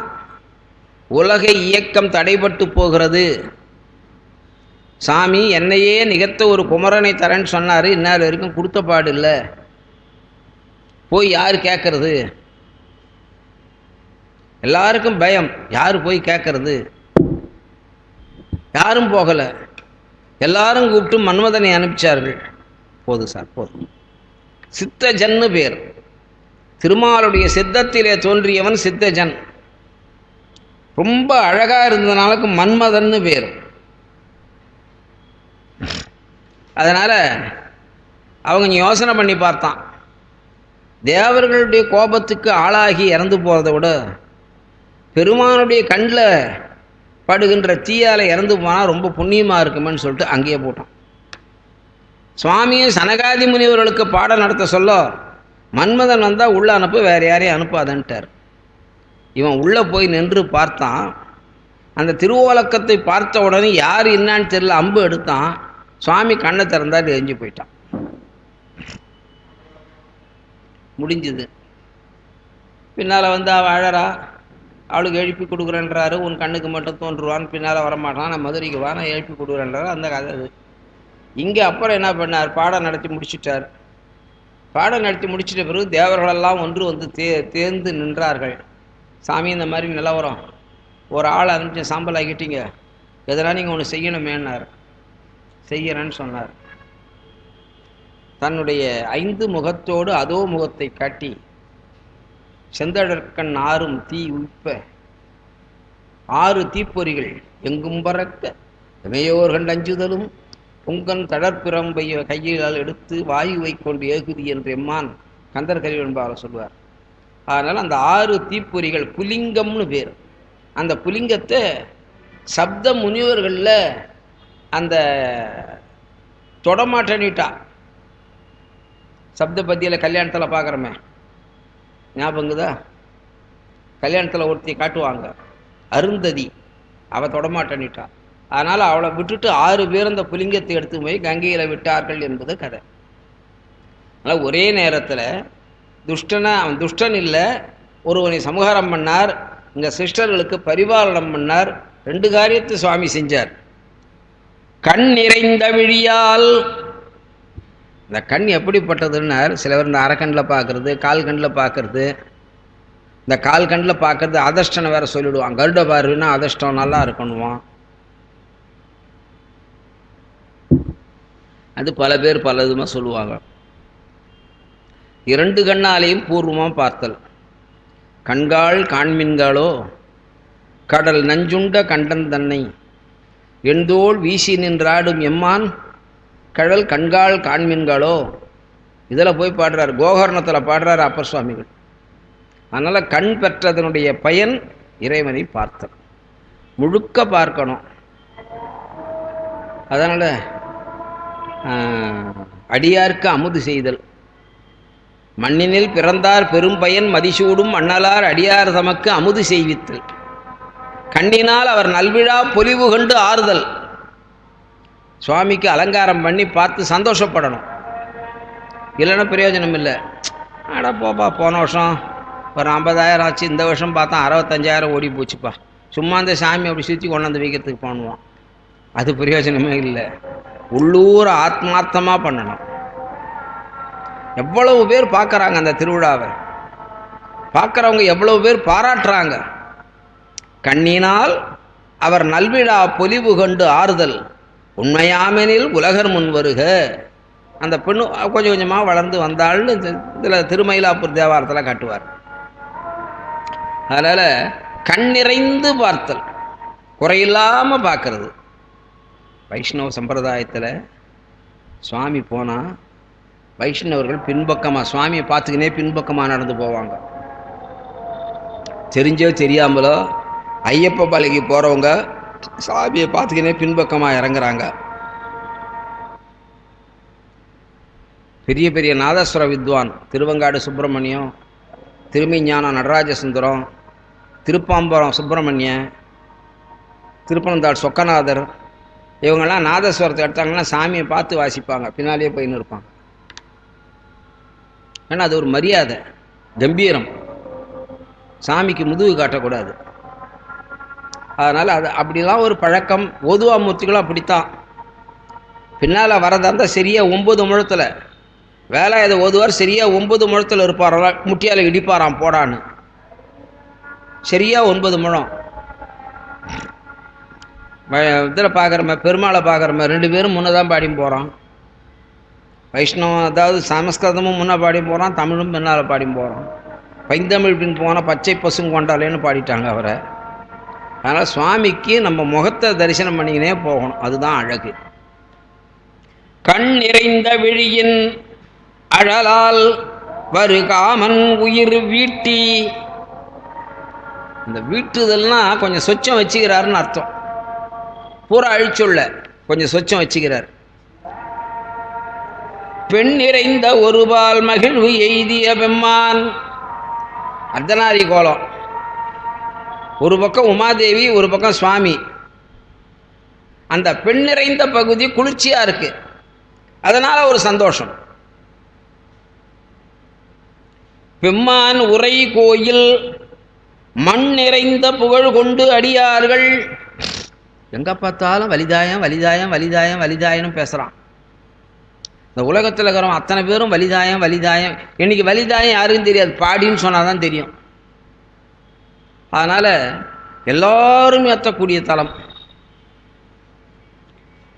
உலக இயக்கம் தடைபட்டு போகிறது, சாமி என்னையே நிகழ்த்த ஒரு குமரனை தரேன்னு சொன்னார், இந்நாள் வரைக்கும் கொடுத்த பாடு இல்லை, போய் யார் கேட்கறது? எல்லாருக்கும் பயம், யார் போய் கேட்கறது? யாரும் போகலை. எல்லாரும் கூப்பிட்டு மன்மதனை அனுப்பிச்சார்கள். போதும் சார், போதும். சித்தஜன்னு பேர். திருமாலுடைய சித்தத்திலே தோன்றியவன் சித்தஜன். ரொம்ப அழகாக இருந்ததுனாலுக்கு மன்மதன்னு பேர். அதனால் அவங்க யோசனை பண்ணி பார்த்தான், தேவர்களுடைய கோபத்துக்கு ஆளாகி இறந்து போகிறத விட பெருமானுடைய கண்ணில் படுகின்ற தீயால் இறந்து போனால் ரொம்ப புண்ணியமாக இருக்குமென்னு சொல்லிட்டு அங்கேயே போட்டான். சுவாமியும் சனகாதி முனிவர்களுக்கு பாடம் நடத்த சொல்ல, மன்மதன் வந்தால் உள்ளே அனுப்பு, வேறு யாரையும் அனுப்பாதன்ட்டார். இவன் உள்ளே போய் நின்று பார்த்தான். அந்த திருவோலக்கத்தை பார்த்த உடனே யார் என்னான்னு தெரியல, அம்பு எடுத்தான். சுவாமி கண்ணை திறந்தால் எரிஞ்சு போயிட்டான். முடிஞ்சுது. பின்னால் வந்து அவள் அழறா, அவளுக்கு எழுப்பி கொடுக்குறேன்றாரு. உன் கண்ணுக்கு மட்டும் தோன்றுவான்னு, பின்னால் வரமாட்டான், நான் மதுரைக்கு வா, நான் எழுப்பி கொடுக்குறேன்றாரு. அந்த கதை அது. இங்கே அப்புறம் என்ன பண்ணார்? பாடம் நடத்தி முடிச்சிட்டார். பாடம் நடத்தி முடிச்சிட்ட பிறகு தேவர்களெல்லாம் ஒன்று வந்து தேர்ந்து நின்றார்கள். சாமி, இந்த மாதிரி நிலவரம், ஒரு ஆளை அனுப்பிச்சு சாம்பல் ஆக்கிட்டீங்க, எதனால் நீங்கள் ஒன்று செய்யணுமேன்னார். செய்யறேன்னு சொன்னார். தன்னுடைய 5 முகத்தோடு அதோ முகத்தை காட்டி, செந்தழற்கண் 6 தீ உய்ப்ப 6 தீப்பொறிகள் எங்கும் பறக்க இமையோர் கண்டு அஞ்சுதலும் உங்கன் தடற்பிரம்பை கையால் எடுத்து வாயுவை கொண்டு ஏகுதி என்று எம்மான் கந்தர் கரிவென்பார சொல்வார். அதனால் அந்த 6 தீப்பொறிகள் புலிங்கம்னு பேர். அந்த புலிங்கத்தை சப்த முனிவர்களில் அந்த தொடமாட்டனிட்டா. சப்த பத்தியில் கல்யாணத்தில் பார்க்குறோமே, ஞாபகங்குதா? கல்யாணத்தில் ஒருத்தி காட்டுவாங்க, அருந்ததி, அவள் தொடமாட்டனிட்டா. அதனால் அவளை விட்டுட்டு 6 பேர் அந்த புலிங்கத்தை எடுத்து போய் கங்கையில் விட்டார்கள் என்பது கதை. அதனால் ஒரே நேரத்தில் அவன் துஷ்டன் இல்லை, ஒருவனை சமகாரம் பண்ணார், இங்கே சிஸ்டர்களுக்கு பரிபாலனம் பண்ணார். 2 காரியத்தை சுவாமி செஞ்சார். கண் நிறைந்த விழியால், இந்த கண் எப்படிப்பட்டதுன்னார்? சிலவர் இந்த அரைக்கண்ணில் பார்க்கறது, கால் கண்ணில் பார்க்கறது. இந்த கால் கண்ணில் பார்க்கறது அதிர்ஷ்டனை வேற சொல்லிவிடுவான். கருட பார்வைன்னா அதிர்ஷ்டம் நல்லா இருக்கணுமா. அது பல பேர் பல விதமாக சொல்லுவாங்க. இரண்டு கண்ணாலேயும் பூர்வமாக பார்த்தல். கண்காள் காண்மின்களோ கடல் நஞ்சுண்ட கண்டன் தன்னை எண்தோள் வீசி நின்றாடும் எம்மான் கடல் கண்காள் காண்மின்களோ. இதில் போய் பாடுறார், கோகர்ணத்தில் பாடுறார் அப்பர் சுவாமிகள். அதனால் கண் பெற்றதனுடைய பயன் இறைவனை பார்த்தல், முழுக்க பார்க்கணும். அதனால் அடியார்க்கு அமுது செய்தல். மண்ணினில் பிறந்தார் பெரும் பயன் மதிசூடும் அண்ணலார் அடியார் தமக்கு அமுது செய்வித்தல். கண்ணினால் அவர் நல்விழா பொலிவு கண்டு ஆறுதல். சுவாமிக்கு அலங்காரம் பண்ணி பார்த்து சந்தோஷப்படணும், இல்லைன்னா பிரயோஜனம் இல்லை. ஆடா போப்பா, போன வருஷம் ஒரு 50,000 ஆச்சு, இந்த வருஷம் பார்த்தா 65,000 ஓடி போச்சுப்பா, சும்மா அந்த சாமி அப்படி சுற்றி கொண்டாந்து வைக்கிறதுக்கு பண்ணுவோம், அது பிரயோஜனமே இல்லை. உள்ளூர் ஆத்மார்த்தமாக பண்ணணும். எவ்வளவு பேர் பார்க்குறாங்க அந்த திருவிழாவை, பார்க்குறவங்க எவ்வளவு பேர் பாராட்டுறாங்க. கண்ணினால் அவர் நல்விழா பொலிவு கண்டு ஆறுதல் உண்மையாமெனில் உலகர் முன் வருக. அந்த பெண்ணு கொஞ்சம் கொஞ்சமாக வளர்ந்து வந்தாள்னு இதில் திருமயிலாப்பூர் தேவாரத்தில் காட்டுவார். அதனால் கண் நிறைந்து பார்த்தல், குறையில்லாமல் பார்க்கறது. வைஷ்ணவ சம்பிரதாயத்தில் சுவாமி போனால் வைஷ்ணவர்கள் பின்பக்கமாக சுவாமியை பார்த்துக்கினே பின்பக்கமாக நடந்து போவாங்க. தெரிஞ்சோ தெரியாமலோ ஐயப்ப பாலைக்கு போகிறவங்க சாமியை பார்த்துக்கினே பின்பக்கமாக இறங்குறாங்க. பெரிய பெரிய நாதஸ்வர வித்வான் திருவங்காடு சுப்பிரமணியம், திருமைஞான நடராஜ சுந்தரம், திருப்பாம்பரம் சுப்பிரமணியன், திருப்பனந்தாள் சொக்கநாதர், இவங்கெல்லாம் நாதஸ்வரத்தை எடுத்தாங்கன்னா சாமியை பார்த்து வாசிப்பாங்க, பின்னாலேயே போயின்னு இருப்பாங்க. ஏன்னா அது ஒரு மரியாதை, கம்பீரம், சாமிக்கு முதுகு காட்டக்கூடாது. அதனால் அது அப்படிலாம் ஒரு பழக்கம். ஓதுவா மூர்த்திகளும் அப்படித்தான். பின்னால் வரதா இருந்தால் சரியாக 9 முழத்தில் வேலை இதை ஓதுவார், சரியாக 9 முழத்தில் இருப்பாராம், முட்டியால் இடிப்பாராம் போடான்னு, சரியாக 9 முழம். இதில் பார்க்குறமே பெருமாளை பார்க்குறமே 2 பேரும் முன்னே தான் பாடி போகிறான். வைஷ்ணவம் அதாவது சமஸ்கிருதமும் முன்னே பாடி போகிறான், தமிழும் பின்னால் பாடி போகிறான். பைந்தமிழ் பின் போனால் பச்சை பசுங்கொண்டாலேன்னு பாடிட்டாங்க அவரை. அதனால் சுவாமிக்கு நம்ம முகத்தை தரிசனம் பண்ணிக்கினே போகணும், அதுதான் அழகு. கண் நிறைந்த விழியின் அழலால் வரு காமன் உயிர் வீட்டி. இந்த வீட்டுதல்னா கொஞ்சம் சொச்சம் வச்சுக்கிறாருன்னு அர்த்தம். பூரா அழிச்சுள்ள கொஞ்சம் சொச்சம் வச்சுக்கிறார். பெண் நிறைந்த ஒருபால் மகிழ்வு எய்திய பெம்மான். அர்த்தநாரி கோலம், ஒரு பக்கம் உமாதேவி, ஒரு பக்கம் சுவாமி. அந்த பெண் நிறைந்த பகுதி குளிர்ச்சியா இருக்கு, அதனால ஒரு சந்தோஷம். பெம்மான் உரை கோயில் மண் நிறைந்த புகழ் கொண்டு அடியார்கள். எங்க பார்த்தாலும் வலிதாயம் வலிதாயம் வலிதாயம் வலிதாயம்னு பேசுறான். இந்த உலகத்தில் இருக்கிறவங்க அத்தனை பேரும் வலிதாயம் வலிதாயம். இன்னைக்கு வலிதாயம் யாருக்கும் தெரியாது, பாடின்னு சொன்னாதான் தெரியும். அதனால எல்லாரும் ஏற்றக்கூடிய தலம்.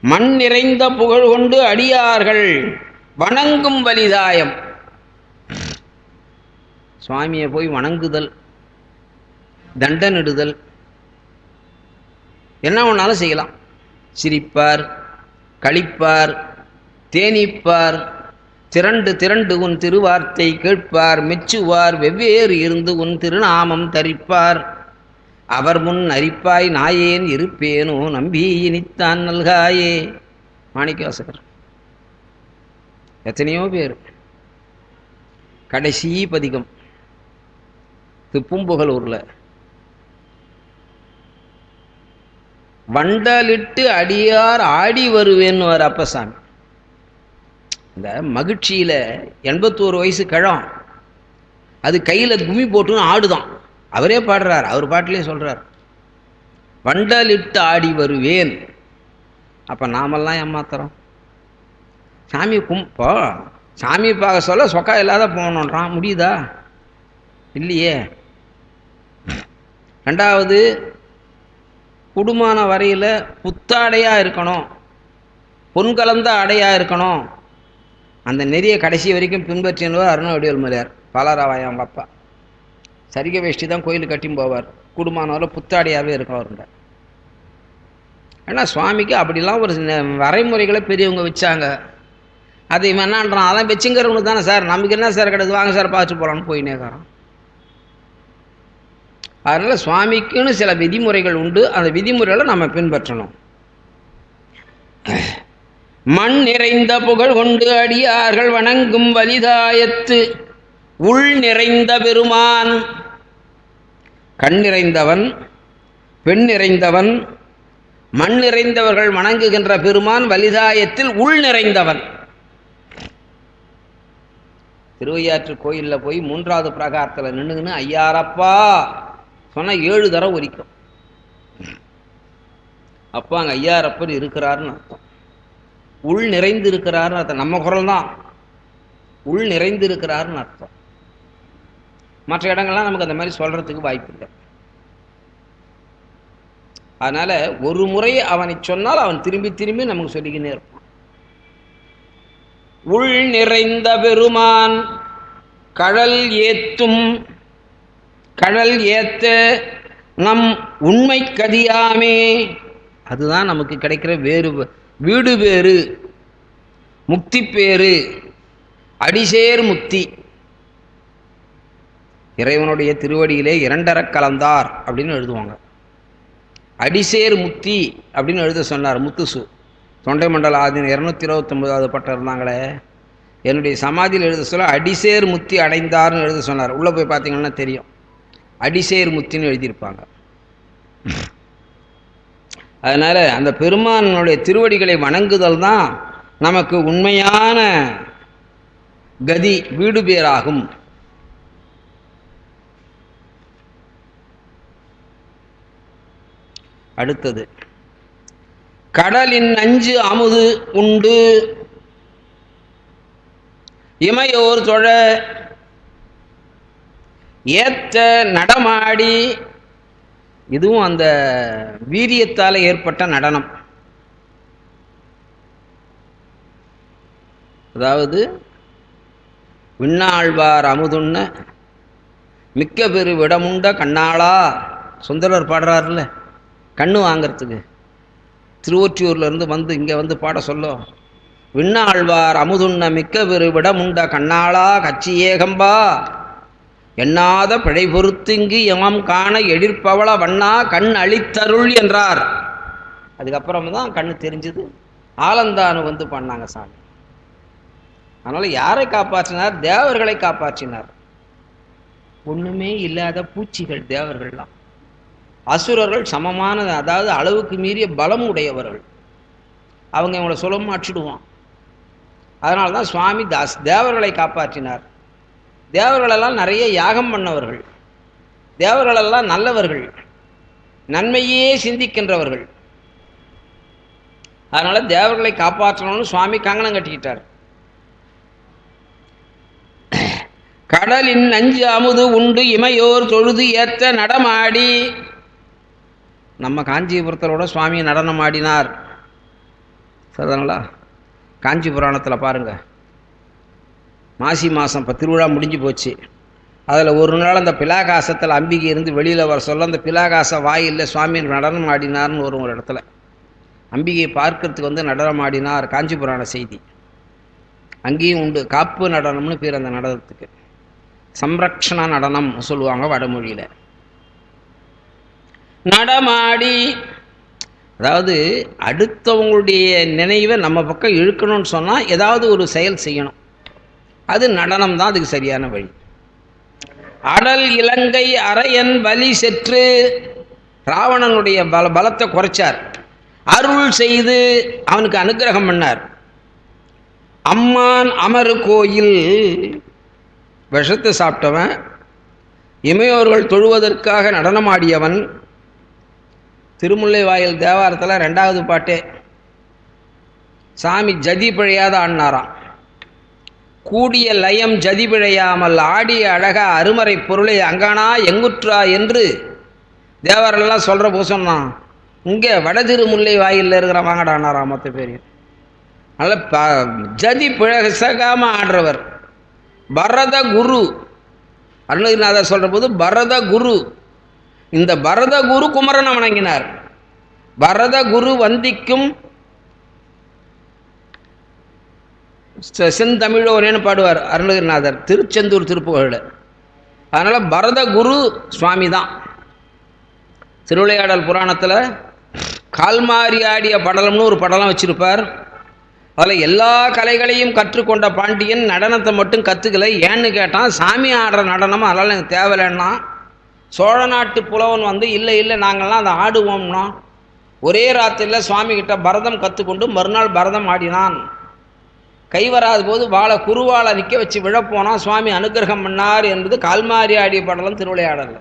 மண் நிறைந்த புகழ் கொண்டு அடியார்கள் வணங்கும் வலிதாயம். சுவாமியை போய் வணங்குதல், தண்டனிடுதல், என்ன ஒன்றாலும் செய்யலாம். சிரிப்பார், களிப்பார், தேனிப்பார், திரண்டு திரண்டு உன் திருவார்த்தை கேட்பார், மெச்சுவார், வெவ்வேறு இருந்து உன் திருநாமம் தரிப்பார், அவர் முன் அரிப்பாய் நாயேன் இருப்பேனோ நம்பி இனித்தான் நல்காயே. மாணிக்கவாசகர். எத்தனையோ பேர். கடைசி பதிகம் பூம்புகலூரில் வண்டலிட்டு அடியார் ஆடி வருவேன்னு வர அப்பசாமி. இந்த மகிழ்ச்சியில் 81 வயசு கிழம் அது கையில் கும்மி போட்டுன்னு ஆடுதான். அவரே பாடுறார், அவர் பாட்டிலே சொல்கிறார், வண்டலிட்டு ஆடி வருவேன். அப்போ நாமெல்லாம் ஏமாத்துறோம். சாமி இப்போ சாமி பார்க்க சொல்ல சொக்கா இல்லாத போகணுன்றான், முடியுதா? இல்லையே. 2வது, குடும்பமான வரையில் புத்தாடையாக இருக்கணும், பொன் கலந்த ஆடையாக இருக்கணும், அந்த நெறியை கடைசி வரைக்கும் பின்பற்றினவர் அருணவடிவேல் முதலியார். பாலாராவாய் அவங்க அப்பா. சரிக வேஷ்டி தான் கோயிலுக்கு கட்டின்னு போவார். குடும்பமானவரை புத்தாடியாகவே இருக்கும் அவருங்க. ஏன்னா சுவாமிக்கு அப்படிலாம் ஒரு வரைமுறைகளை பெரியவங்க வச்சாங்க. அது இவன் என்னான்றான், அதான் வச்சுங்கிறவனுக்கு தானே சார், நமக்கு என்ன சார் கிடையாது, வாங்க சார் பார்த்துட்டு போகலான்னு போயினேக்காரன். அதனால் சுவாமிக்குன்னு சில விதிமுறைகள் உண்டு. அந்த விதிமுறைகளை நம்ம பின்பற்றணும். மண் நிறைந்த புகழ் கொண்டு அடியார்கள் வணங்கும் வலிதாயத்து உள் நிறைந்த பெருமான். கண் நிறைந்தவன், பெண் நிறைந்தவன், மண் நிறைந்தவர்கள் வணங்குகின்ற பெருமான் வலிதாயத்தில் உள் நிறைந்தவன். திருவையாற்று கோயிலில் போய் 3வது பிரகாரத்தில் நின்றுன்னு ஐயாரப்பா சொன்னால் 7 தரம் ஒலிக்கும். அப்போ அங்கே ஐயாரப்பர் இருக்கிறாருன்னு அர்த்தம். உள் நிறைந்து இருக்கிறாருன்னு அர்த்தம். நம்ம குரல் தான், உள் நிறைந்து இருக்கிறாருன்னு அர்த்தம். மற்ற இடங்கள்லாம் நமக்கு அந்த மாதிரி சொல்றதுக்கு வாய்ப்பு இல்லை. அதனால ஒரு முறை அவனை சொன்னால் அவன் திரும்பி திரும்பி நமக்கு சொல்லிக்கினே இருப்பான். உள் நிறைந்த பெருமான் கடல் ஏத்தும், கடல் ஏத்த நம் உண்மை கதியாமே. அதுதான் நமக்கு கிடைக்கிற வேறு வீடு பேரு, முக்தி பேரு, அடிசேர் முக்தி. இறைவனுடைய திருவடியிலே 2 கலந்தார் அப்படின்னு எழுதுவாங்க. அடிசேர் முக்தி அப்படின்னு எழுத சொன்னார் முத்துசு. தொண்டை மண்டல ஆதீன 229வது பட்டம் இருந்தாங்களே, என்னுடைய சமாதியில் எழுத சொல்ல அடிசேர் முக்தி அடைந்தார்னு எழுத சொன்னார். உள்ளே போய் பார்த்தீங்கன்னா தெரியும், அடிசேர் முக்தின்னு எழுதியிருப்பாங்க. அதனால் அந்த பெருமானுடைய திருவடிகளை வணங்குதல் தான் நமக்கு உண்மையான கதி, வீடு பேராகும். அடுத்தது, கடலின் நஞ்சு அமுது உண்டு இமையோர் தொழ ஏத்த நடமாடி. இதுவும் அந்த வீரியத்தால் ஏற்பட்ட நடனம். அதாவது விண்ணாழ்வார் அமுதுண்ண மிக்க பெரு விடமுண்ட கண்ணாளா. சுந்தரர் பாடுறாருல, கண்ணு வாங்கிறதுக்கு திருவொற்றியூர்லேருந்து வந்து இங்கே வந்து பாட சொல்ல, விண்ணாழ்வார் அமுதுண்ண மிக்க பெரு விடமுண்ட கண்ணாளா கச்சி ஏகம்பா எண்ணாத பிழை பொறுத்திங்கு எமம் காண எழிற்பவள வண்ணா கண் அளித்தருள் என்றார். அதுக்கப்புறம் தான் கண்ணு தெரிஞ்சது. ஆலந்தானு வந்து பண்ணாங்க சாமி. அதனால் யாரை காப்பாற்றினார்? தேவர்களை காப்பாற்றினார். ஒன்றுமே இல்லாத பூச்சிகள் தேவர்கள்லாம். அசுரர்கள் சமமான, அதாவது அளவுக்கு மீறிய பலம் உடையவர்கள். அவங்க இவங்களை சுலபமாக அடிச்சிடுவான். அதனால தான் சுவாமி தேவர்களை காப்பாற்றினார். தேவர்களெல்லாம் நிறைய யாகம் பண்ணவர்கள், தேவர்களெல்லாம் நல்லவர்கள், நன்மையே சிந்திக்கின்றவர்கள். அதனால தேவர்களை காப்பாற்றணும்னு சுவாமி கங்கணம் கட்டிக்கிட்டார். கடலின் நஞ்சு அமுது உண்டு இமையோர் தொழுது ஏத்த நடமாடி. நம்ம காஞ்சிபுரத்தோட சுவாமி நடனம் ஆடினார். சரிதாங்களா? காஞ்சி புராணத்தில் பாருங்கள், மாசி மாதம் இப்போ திருவிழா முடிஞ்சு போச்சு. அதில் ஒரு நாள் அந்த பிலாகாசத்தில் அம்பிகை இருந்து வெளியில் வர சொல்ல அந்த பிலாகாச வாயிலில் சுவாமி நடனம் ஆடினார்னு ஒரு இடத்துல அம்பிகையை பார்க்கறதுக்கு வந்து நடனம் ஆடினார். காஞ்சி புராண செய்தி அங்கேயும் உண்டு. காப்பு நடனம்னு பேர் அந்த நடனத்துக்கு. சம்ரக்ஷண நடனம் சொல்லுவாங்க வடமொழியில். நடமாடி, அதாவது அடுத்தவங்களுடைய நினைவை நம்ம பக்கம் இழுக்கணும்னு சொன்னால் ஏதாவது ஒரு செயல் செய்யணும். அது நடனம் தான் அதுக்கு சரியான வழி. அடல் இலங்கை அரையன் வலி செற்று, ராவணனுடைய பலத்தை குறைச்சார். அருள் செய்து அவனுக்கு அனுகிரகம் பண்ணார். அம்மான் அமரு கோயில், விஷத்தை சாப்பிட்டவன், இமையோர்கள் தொழுவதற்காக நடனமாடியவன். திருமுல்லை வாயில் தேவாரத்தில் 2வது பாட்டே சாமி ஜதி பிழையாத ஆடினாராம். கூடிய லயம் ஜதி பிழையாமல் ஆடிய அழக அருமறை பொருளை அங்கானா எங்குற்றா என்று தேவரெல்லாம் சொல்கிற போது சொன்னான். இங்கே வட திருமுல்லை வாயிலில் இருக்கிற வாங்கடானாராம் மொத்த பேர். அதனால் ஜதி பிழகசகாமல் ஆடுறவர் பரத குரு. அருணகிரிநாதர் சொல்கிற போது பரத குரு. இந்த பரத குரு குமரனை வணங்கினார். பரத குரு வந்திக்கும் செந்தமிழோரேன்னு பாடுவார் அருணகிரிநாதர் திருச்செந்தூர் திருப்புகழில். அதனால் பரத குரு சுவாமி தான். திருவிளையாடல் புராணத்தில் கால்மாரி ஆடிய படலம்னு ஒரு படலம் வச்சுருப்பார். அதில் எல்லா கலைகளையும் கற்றுக்கொண்ட பாண்டியன் நடனத்தை மட்டும் கற்றுக்கலை. ஏன்னு கேட்டான், சாமி ஆடுற நடனம் அதனால் எனக்கு தேவையில்லைன்னா. சோழ நாட்டு புலவன் வந்து இல்லை இல்லை நாங்கள்லாம் அதை ஆடுவோம்னா ஒரே ராத்திரியில் சுவாமிகிட்ட பரதம் கற்றுக்கொண்டு மறுநாள் பரதம் ஆடினான். கை வராத போது வாழை குருவாளை நிற்க வச்சு விழப்போனால் சுவாமி அனுகிரகம் பண்ணார் என்பது கால்மாரி ஆடிய படலம் திருவிளையாடல்.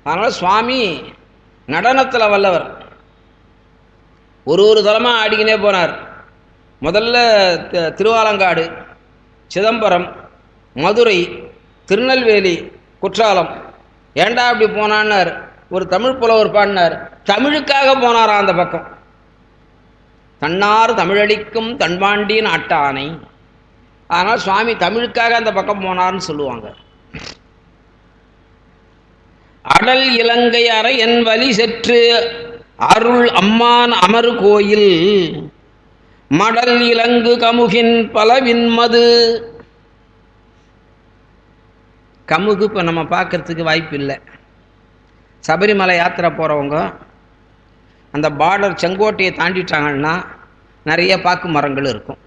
அதனால் சுவாமி நடனத்தில் வல்லவர். ஒரு தலமாக ஆடிக்கினே போனார். முதல்ல திருவாலங்காடு, சிதம்பரம், மதுரை, திருநெல்வேலி, குற்றாலம். ஏண்டா அப்படி போனான்னார். ஒரு தமிழ் புலவர் பாடினார், தமிழுக்காக போனாரா அந்த பக்கம். தன்னார் தமிழளிக்கும் தன்பாண்டி நாட்டானை. ஆனால் சுவாமி தமிழுக்காக அந்த பக்கம் போனார்னு சொல்லுவாங்க. அடல் இலங்கை அறை என் வலி செற்று அருள் அம்மான் அமரு கோயில் மடல் இலங்கு கமுகின் பலவின் மது. கமுகு இப்போ நம்ம பார்க்கறதுக்கு வாய்ப்பு இல்லை. சபரிமலை யாத்திரை போகிறவங்க அந்த பார்டர் செங்கோட்டையை தாண்டிட்டாங்கன்னா நிறைய பாக்கு மரங்கள் இருக்கும்.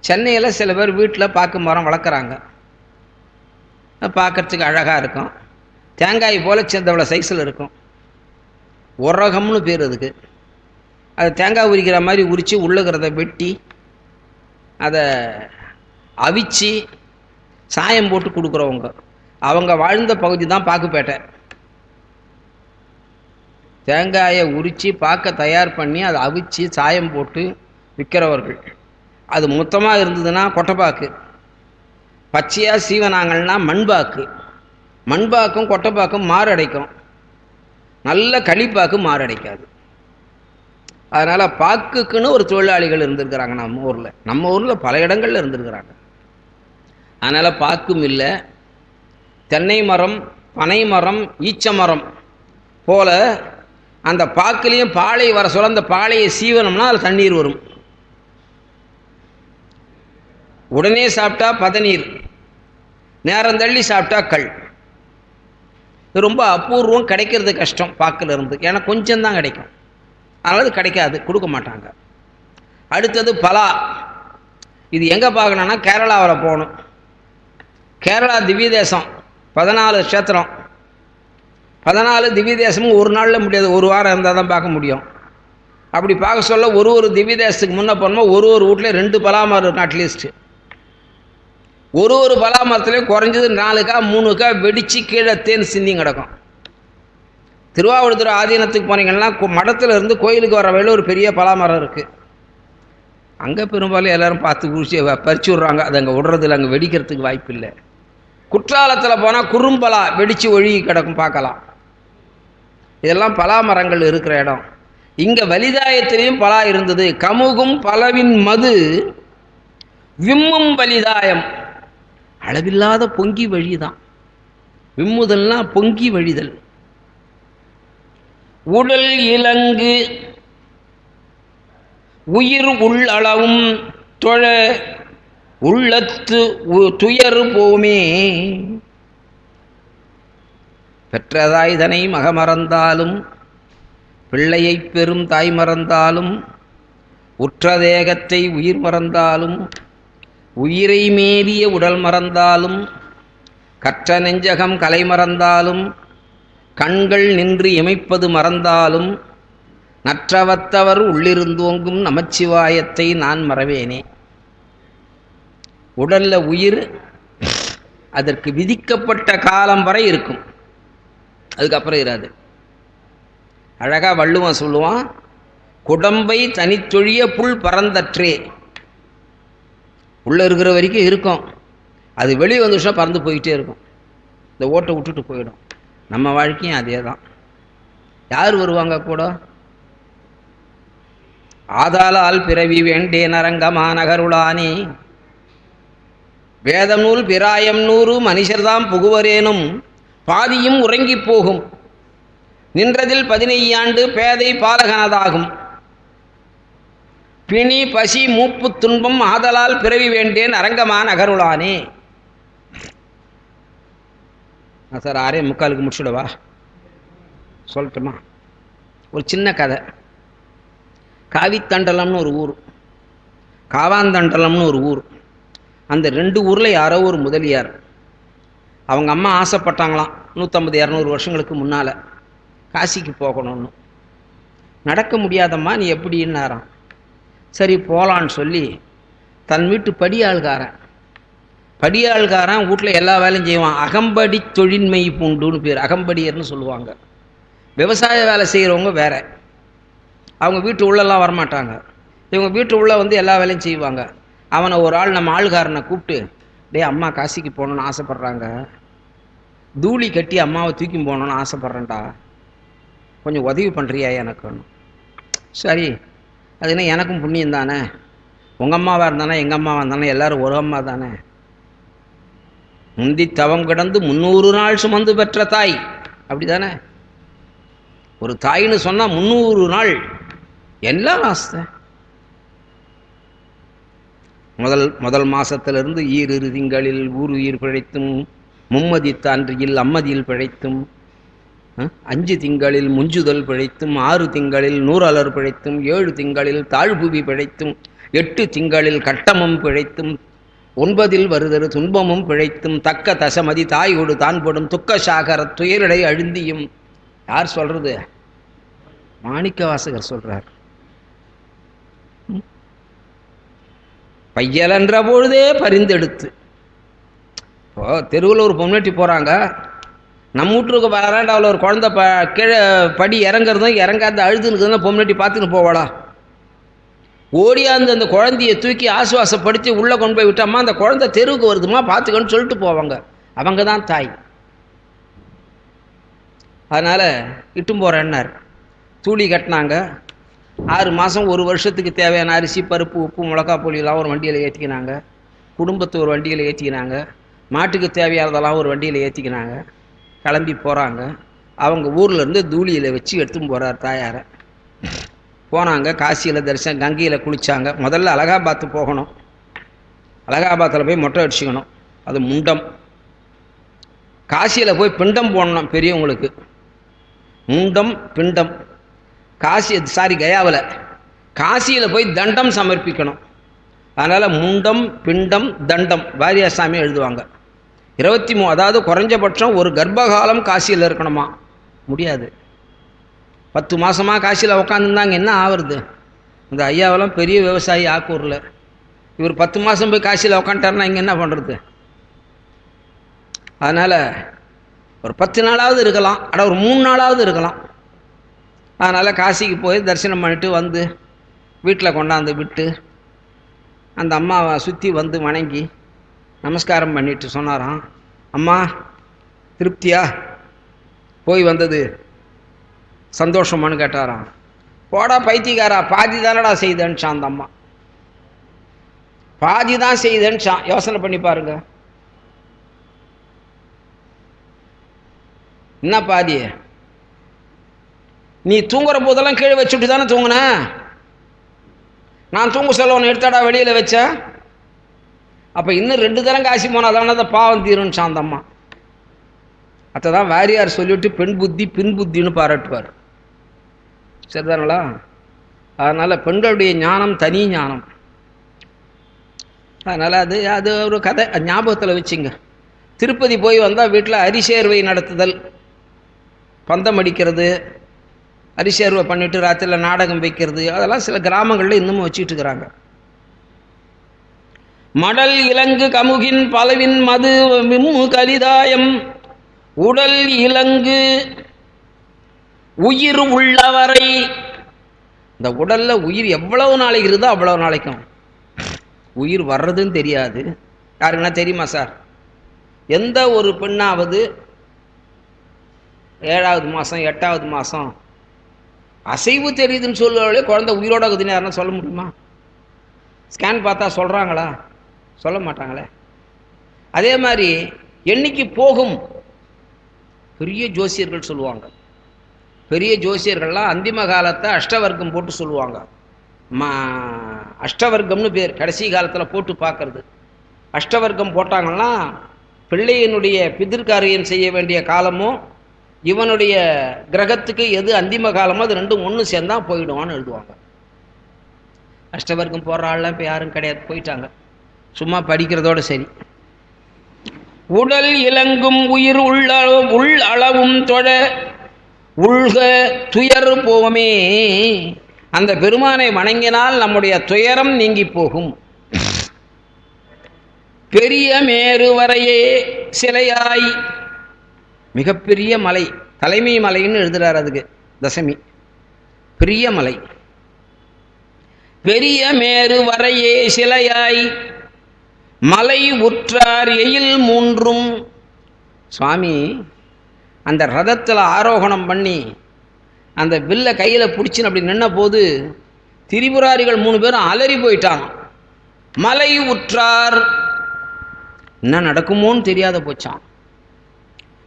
சென்னையில் சில பேர் வீட்டில் பாக்கு மரம் வளர்க்குறாங்க. பார்க்குறதுக்கு அழகாக இருக்கும். தேங்காய் போல் சேர்ந்தவளை சைஸில் இருக்கும். உரகம்னு பேர் அதுக்கு. அது தேங்காய் உரிக்கிற மாதிரி உரித்து உள்ளுக்கிறத வெட்டி அதை அவிச்சு சாயம் போட்டு கொடுக்குறவங்க, அவங்க வாழ்ந்த பகுதி தான் பாக்குப்பேட்டை. தேங்காயை உரித்து பாக்க தயார் பண்ணி அதை அவிச்சு சாயம் போட்டு விற்கிறவர்கள். அது மொத்தமாக இருந்ததுன்னா கொட்டைப்பாக்கு, பச்சையாக சீவனாங்கள்னா மண்பாக்கு. மண்பாக்கும் கொட்டைப்பாக்கும் மாரடைக்கும், நல்ல களிப்பாக்கு மாரடைக்காது. அதனால் பாக்குக்குன்னு ஒரு தொழிலாளிகள் இருந்திருக்கிறாங்க நம்ம ஊரில் பல இடங்களில் இருந்திருக்கிறாங்க. அதனால் பாக்கும் இல்லை. தென்னை மரம், பனை மரம், ஈச்ச மரம் போல் அந்த பாக்குலேயும் பாலை வர சொல்ல அந்த பாலையை சீவனம்னா அதில் தண்ணீர் வரும். உடனே சாப்பிட்டா பதநீர், நேரம் தள்ளி சாப்பிட்டா கள். இது ரொம்ப அபூர்வம், கிடைக்கிறது கஷ்டம் பாக்கில் இருந்து. ஏன்னா கொஞ்சம்தான் கிடைக்கும், அதனால் அது கிடைக்காது, கொடுக்க மாட்டாங்க. அடுத்தது பலா. இது எங்கே பார்க்கணுன்னா கேரளாவில் போகணும். கேரளா திவ்ய தேசம், 14 க்ஷேத்திரம். 14 திவ்ய தேசமும் ஒரு நாளில் முடியாது, ஒரு வாரம் இருந்தால் தான் பார்க்க முடியும். அப்படி பார்க்க சொல்ல ஒரு திவ்ய தேசத்துக்கு முன்னே போனோம், ஒரு வீட்டில் 2 பலாமரம் இருக்கும் அட்லீஸ்ட்டு. ஒரு பலாமரத்துலேயும் குறைஞ்சது 4கா 3கா வெடித்து கீழே தேன் சிந்தி கிடக்கும். திருவாவடுதுறை ஆதீனத்துக்கு போனீங்கன்னா மடத்தில் இருந்து கோயிலுக்கு வர வழியில் ஒரு பெரிய பலாமரம் இருக்குது. அங்கே பெரும்பாலும் எல்லோரும் பார்த்து குடிச்சு பறிச்சு விட்றாங்க. அது அங்கே விடுறதில்ல, அங்கே வெடிக்கிறதுக்கு வாய்ப்பு இல்லை. குற்றாலத்தில் போனால் குறும்பலா வெடித்து ஒழுகி கிடக்கும், பார்க்கலாம். இதெல்லாம் பலாமரங்கள் இருக்கிற இடம். இங்கே வலிதாயத்திலையும் பலா இருந்தது. கமுகும் பலவின் மது விம்மும் வலிதாயம். அளவில்லாத பொங்கி வழிதான். விம்முதல்னா பொங்கி வழிதல். உடல் இலங்கு உயிர் உள்ளளவும் தொழ உள்ளத்து துயர் போமே. பெற்றதாய் தனை மகமறந்தாலும் பிள்ளையை பெரும் தாய் மறந்தாலும் உற்ற தேகத்தை உயிர் மறந்தாலும் உயிரை மேலிய உடல் மறந்தாலும் கற்ற நெஞ்சகம் கலை மறந்தாலும் கண்கள் நின்று இமைப்பது மறந்தாலும் நற்றவத்தவர் உள்ளிருந்தோங்கும் நமச்சிவாயத்தை நான் மறவேனே. உடல்ல உயிர் அதற்கு விதிக்கப்பட்ட காலம் வரை இருக்கும், அதுக்கப்புறம் இராது. அழகா வள்ளுவன் சொல்லுவான், குடம்பை தனித்தொழிய புல் பறந்தற்றே. உள்ளே இருக்கிற வரைக்கும் இருக்கும், அது வெளியே வந்துச்சுன்னா பறந்து போயிட்டே இருக்கும், இந்த ஓட்டை விட்டுட்டு போயிடும். நம்ம வாழ்க்கையும் அதே தான். யார் வருவாங்க கூட? ஆதாலால் பிறவி வேண்டேன் அரங்கமா நகருளானே. வேதம் நூல் பிராயம் 100 மனுஷர்தாம் புகுவரேனும் பாதியும் உறங்கி போகும். நின்றதில் 15 ஆண்டு பேதை பாலகனதாகும். பிணி பசி மூப்பு துன்பம் ஆதலால் பிறவி வேண்டேன் அரங்கமா நகருளானே. சார் 6:45 முடிச்சுடவா? சொல்லட்டுமா? ஒரு சின்ன கதை. காவித்தண்டலம்னு ஒரு ஊர், காவாந்தண்டலம்னு ஒரு ஊர். அந்த 2 ஊரில் யாரோ ஒரு முதலியார், அவங்க அம்மா ஆசைப்பட்டாங்களாம் 150-200 வருஷங்களுக்கு முன்னால் காசிக்கு போகணும்னு. நடக்க முடியாதம்மா, நீ எப்படின்னாராம். சரி போகலான்னு சொல்லி தன் வீட்டு படியாள்காரன் வீட்டில் எல்லா வேலையும் செய்வான். அகம்படி தொழின்மை பூண்டுன்னு பேர், அகம்படியர்னு சொல்லுவாங்க. விவசாய வேலை செய்கிறவங்க வேற, அவங்க வீட்டு உள்ளெல்லாம் வரமாட்டாங்க. இவங்க வீட்டு உள்ளே வந்து எல்லா வேலையும் செய்வாங்க. அவனை ஒரு ஆள் நம்ம ஆள்காரனை கூப்பிட்டு, டே அம்மா காசிக்கு போகணுன்னு ஆசைப்பட்றாங்க, தூளி கட்டி அம்மாவை தூக்கி போகணுன்னு ஆசைப்பட்றேன்டா, கொஞ்சம் உதவி பண்ணுறியா எனக்குன்னு. சரி, அது என்ன எனக்கும் புண்ணியம் தானே, உங்கள் அம்மாவாக இருந்தானே எங்கள் அம்மாவாக இருந்தானே எல்லோரும் ஒரு அம்மா தானே. முந்தி தவம் கிடந்து 300 நாள் சுமந்து பெற்ற தாய், அப்படி தானே? ஒரு தாயின்னு சொன்னால் 300 நாள் எல்லாம் வாஸ்த. முதல் மாசத்திலிருந்து 2 திங்களில் ஊருயிர் பிழைத்தும், மும்மதி தான்றியில் அம்மதியில் பிழைத்தும், 5 திங்களில் முஞ்சுதல் பிழைத்தும், 6 திங்களில் நூறலர் பிழைத்தும், 7 திங்களில் தாழ்புவி பிழைத்தும், 8 திங்களில் கட்டமும் பிழைத்தும், 9 வருதரு துன்பமும் பிழைத்தும், தக்க தசமதி தாயோடு தான் படும் துக்க சாகர துயரிடை அழுந்தியும். யார் சொல்றது? மாணிக்க வாசகர் சொல்றார். பையலன்ற பொழுதே பரிந்தெடுத்து. இப்போ தெருவில் ஒரு பொம்னாட்டி போகிறாங்க, நம்ம வீட்டுக்கு வராண்டாவில் ஒரு குழந்தை கீழே படி இறங்குறதும் இறங்காத அழுதுன்னு பொம்னாட்டி பார்த்துன்னு போவாளா? ஓடியாந்து அந்த குழந்தைய தூக்கி ஆசுவாசப்படுத்தி உள்ளே கொண்டு போய் விட்டாமா, அந்த குழந்தை தெருவுக்கு வருதுமா பார்த்துக்கன்னு சொல்லிட்டு போவாங்க. அவங்க தான் தாய். அதனால் இட்டும் போகிறேன்னார். தூளி கட்டினாங்க. 6 மாதம் 1 வருஷத்துக்கு தேவையான அரிசி பருப்பு உப்பு மிளகா பொடியெல்லாம் ஒரு வண்டியில் ஏற்றிக்கினாங்க. குடும்பத்தை ஒரு வண்டியில் ஏற்றிக்கினாங்க. மாட்டுக்கு தேவையானதெல்லாம் ஒரு வண்டியில் ஏற்றிக்கினாங்க. கிளம்பி போகிறாங்க. அவங்க ஊர்லேருந்து தூளியில் வச்சு எடுத்துன்னு போகிறார் தாயாரை. போனாங்க. காசியில் தரிசனம், கங்கையில் குளித்தாங்க. முதல்ல அலகாபாத்து போகணும். அலகாபாத்தில் போய் மொட்டை அடிச்சுக்கணும், அது முண்டம். காசியில் போய் பிண்டம் போடணும் பெரியவங்களுக்கு, முண்டம் பிண்டம். கயாவில். காசியில் போய் தண்டம் சமர்ப்பிக்கணும். அதனால் முண்டம் பிண்டம் தண்டம் வாரியாசாமி எழுதுவாங்க. 23, அதாவது குறைஞ்சபட்சம் ஒரு கர்ப்பகாலம் காசியில் இருக்கணுமா? முடியாது. 10 மாதமாக காசியில் உட்காந்துருந்தாங்க, என்ன ஆகுறது? இந்த ஐயாவெல்லாம் பெரிய விவசாயி ஆக்கூரில். இவர் 10 மாதம் போய் காசியில் உட்காந்துட்டாருன்னா இங்கே என்ன பண்ணுறது? அதனால் ஒரு 10 நாளாவது இருக்கலாம், ஒரு 3 நாளாவது இருக்கலாம். அதனால் காசிக்கு போய் தரிசனம் பண்ணிட்டு வந்து வீட்டில் கொண்டாந்து விட்டு அந்த அம்மாவை சுற்றி வந்து வணங்கி நமஸ்காரம் பண்ணிட்டு சொன்னாராம், அம்மா திருப்தியா போய் வந்தது, சந்தோஷமானு கேட்டாராம். போடா பைத்தியக்காரா, பாதி தானடா செய்தேன்னுச்சான் அந்த அம்மா. பாதி தான் செய்தேன்னுச்சான். யோசனை பண்ணி பாருங்க, என்ன பாதி? நீ தூங்குற போதெல்லாம் கீழே வச்சுட்டு தானே தூங்குன. நான் தூங்க சொல்ல ஒன்று எடுத்தாடா வெளியில் வச்ச. அப்போ இன்னும் 2 தரம் காசி போனால் தானே அதை பாவம் தீருன்னு அந்த அம்மா. அதை தான் வாரியார் சொல்லிவிட்டு பெண் புத்தி பின் புத்தின்னு பாராட்டுவார். சரிதானங்களா? அதனால் பெண்களுடைய ஞானம் தனி ஞானம். அதனால் அது ஒரு கதை ஞாபகத்தில் வச்சுங்க. திருப்பதி போய் வந்தால் வீட்டில் அரிசேர்வை நடத்துதல், பந்தம் அடிக்கிறது, அரிசேர்வை பண்ணிவிட்டு ராத்திரியில் நாடகம் வைக்கிறது, அதெல்லாம் சில கிராமங்களில் இன்னமும் வச்சுக்கிட்டு இருக்கிறாங்க. மடல் இலங்கு கமுகின் பலவின் மது விம்மு கலிதாயம் உடல் இலங்கு உயிர் உள்ளவரை. இந்த உடல்ல உயிர் எவ்வளவு நாளைக்கு இருக்குதோ அவ்வளவு நாளைக்கும் உயிர் வர்றதுன்னு தெரியாது. யாருக்குன்னா தெரியுமா சார்? எந்த ஒரு பெண்ணாவது 7வது மாதம் 8வது மாதம் அசைவு தெரியுதுன்னு சொல்லுவாங்களே, குழந்தை உயிரோட இருக்குதுன்னு யாருன்னா சொல்ல முடியுமா? ஸ்கேன் பார்த்தா சொல்கிறாங்களா? சொல்ல மாட்டாங்களே. அதே மாதிரி என்னைக்கு போகும் பெரிய ஜோசியர்கள் சொல்லுவாங்க. பெரிய ஜோசியர்கள்லாம் அந்திம காலத்தை அஷ்டவர்க்கம் போட்டு சொல்லுவாங்க. அஷ்டவர்க்கம்னு பேர், கடைசி காலத்தில் போட்டு பார்க்கறது. அஷ்டவர்க்கம் போட்டாங்கன்னா பிள்ளையினுடைய பிதிர்காரியம் செய்ய வேண்டிய காலமும் இவனுடைய கிரகத்துக்கு எது அந்திம காலமோ அது ரெண்டும் ஒன்று சேர்ந்தா போயிடுவான்னு எழுதுவாங்க. அஷ்டவர்க்கம் போடுற ஆள்லாம் இப்போ யாரும் கிடையாது, போயிட்டாங்க. சும்மா படிக்கிறதோட சரி. உடல் இலங்கும் உயிர் உள் அளவும் தொழ உள்க துயர் போவமே. அந்த பெருமானை வணங்கினால் நம்முடைய துயரம் நீங்கி போகும். பெரிய மேரு வரையே சிலையாய், மிகப்பெரிய மலை, தலைமை மலைன்னு எழுதுறார். அதுக்கு தசமி பெரிய மலை. பெரிய மேரு வரையே சிலையாய் மலை உற்றார் எயில் மூன்றும். சுவாமி அந்த ரதத்தில் ஆரோகணம் பண்ணி அந்த வில்லை கையில் பிடிச்சின்னு அப்படி நின்ன போது திரிபுராரிகள் 3 பேரும் அலறி போயிட்டாங்க. மலை உற்றார், என்ன நடக்குமோன்னு தெரியாத போச்சான்.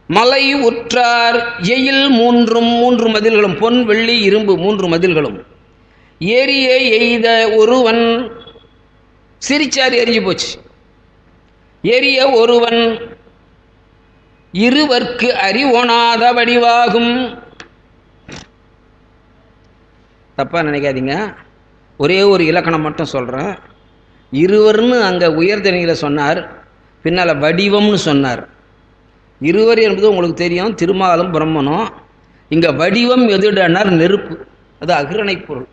மலை உற்றார் எயில் மூன்றும், 3 மதில்களும், பொன் வெள்ளி இரும்பு 3 மதில்களும். ஏரிய எய்த ஒருவன், சிரிச்சார், எரிஞ்சு போச்சு. எரிய ஒருவன் இருவர்க்கு அறிவொணாத வடிவாகும். தப்பா நினைக்காதீங்க, ஒரே ஒரு இலக்கணம் மட்டும் சொல்கிறேன். இருவர்னு அங்கே உயர்தனியில் சொன்னார், பின்னால் வடிவம்னு சொன்னார். இருவர் என்பது உங்களுக்கு தெரியும், திருமாலும் பிரம்மனும். இங்கே வடிவம் எதுடனார்? நெருப்பு. அது அகிரணை பொருள்.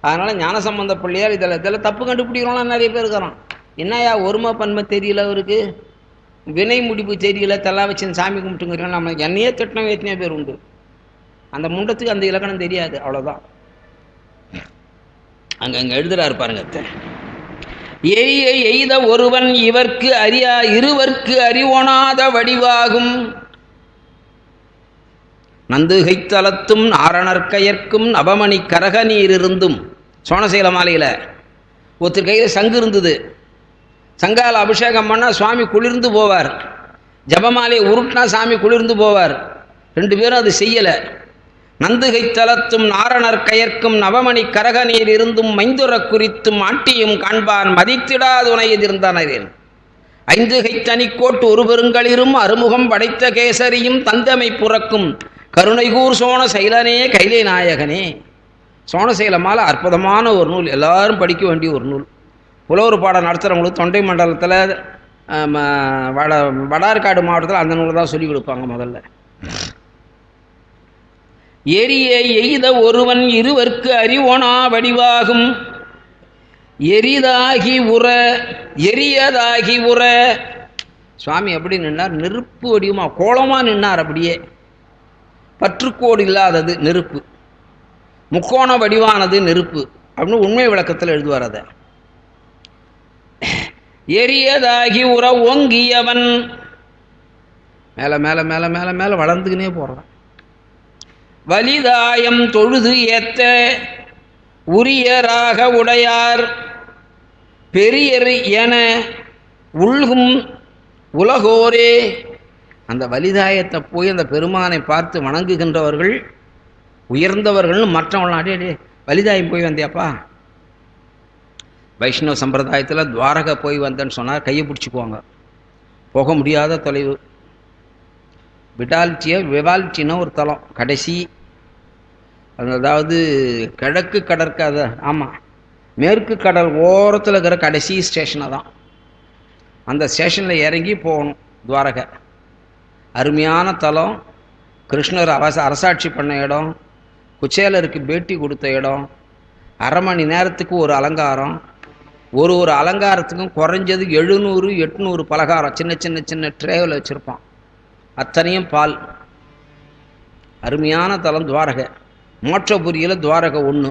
அதனால் ஞானசம்பந்த பிள்ளையார் இதில் தப்பு கண்டுபிடிக்கிறோம்லாம் நிறைய பேர் இருக்கிறான். என்னையா ஒருமை பன்மை தெரியல, அவருக்கு வினை முடிப்பு தெரியல, தலா வச்சு சாமி கும்பிட்டுங்கிறீங்க. நம்ம என்னையே திட்டம் எத்தனையோ பேர் உண்டு. அந்த முண்டத்துக்கு அந்த இலக்கணம் தெரியாது, அவ்வளோதான். அங்கே எழுதுறாரு பாருங்க. எரிய எய்த ஒருவன் இவர்க்கு அறியா இருவர்க்கு அறிவொணாத வடிவாகும். நந்துகைத்தலத்தும் நாரணற்கயற்கும் நவமணி கரக நீர் இருந்தும். சோனசேல மாலையில் ஒருத்தர் கையில் சங்கு இருந்தது. சங்கால அபிஷேகம் பண்ணால் சுவாமி குளிர்ந்து போவார். ஜபமாலையை உருட்டினா சாமி குளிர்ந்து போவார். 2 பேரும் அது செய்யலை. நந்துகைத்தலத்தும் நாரணர் கயற்கும் நவமணி கரக நீர் இருந்தும் மைந்துர குறித்தும் ஆட்டியும் காண்பான் மதித்திடாதுணை எதிர்ந்தனரேன். 5 கைத்தனி கோட்டு ஒரு பெருங்களிரும் அறுமுகம் படைத்த கேசரியும் தந்தமை புறக்கும் கருணைகூர் சோன சைலனே கைலை நாயகனே. சோனசைலமால அற்புதமான ஒரு நூல், எல்லாரும் படிக்க வேண்டிய ஒரு நூல். புலவர் பாடம் நடத்துகிறவங்களுக்கு தொண்டை மண்டலத்தில் வடார்காடு மாவட்டத்தில் அந்த நூலை தான் சொல்லிக் கொடுப்பாங்க முதல்ல. எரிய எய்த ஒருவன் இருவர்க்கு அறிவொணா வடிவாகும். எரிதாகி உற எரியதாகி உற. சுவாமி எப்படி நின்னார்? நெருப்பு வடிவமாக கோலமாக நின்னார். அப்படியே பற்றுக்கோடு இல்லாதது நெருப்பு, முக்கோண வடிவானது நெருப்பு அப்படின்னு உண்மை விளக்கத்தில் எழுதுவார். அதை எரியதாகி உற ஓங்கியவன். மேலே மேலே மேலே மேலே மேலே வளர்ந்துக்கினே போகிறான். வலிதாயம் தொழுது ஏத்த உரியராக உடையார் பெரியர் என உள்கும் உலகோரே. அந்த வலிதாயத்தை போய் அந்த பெருமானை பார்த்து வணங்குகின்றவர்கள் உயர்ந்தவர்கள்னு மற்றவங்களாம். அடே வலிதாயம் போய் வந்தியாப்பா. வைஷ்ணவ சம்பிரதாயத்தில் துவாரகை போய் வந்தேன்னு சொன்னால் கையை பிடிச்சிக்குவாங்க. போக முடியாத தொலைவு. விவால்ச்சின்னா ஒரு தலம் கடைசி, அதாவது கிழக்கு கடற்கரை, ஆமாம் மேற்கு கடல் ஓரத்தில் இருக்கிற கடைசி ஸ்டேஷனை தான். அந்த ஸ்டேஷனில் இறங்கி போகணும் துவாரகை. அருமையான தலம். கிருஷ்ணர் அரசாட்சி பண்ண இடம், குச்சேலருக்கு பேட்டி கொடுத்த இடம். 1/2 மணி நேரத்துக்கு ஒரு அலங்காரம். ஒரு அலங்காரத்துக்கும் குறைஞ்சது 700-800 பலகாரம் சின்ன சின்ன சின்ன ட்ரேவில் வச்சுருப்பான். அத்தனையும் பால். அருமையான தலம் துவாரகை. மோட்சபுரியில் துவாரகை 1.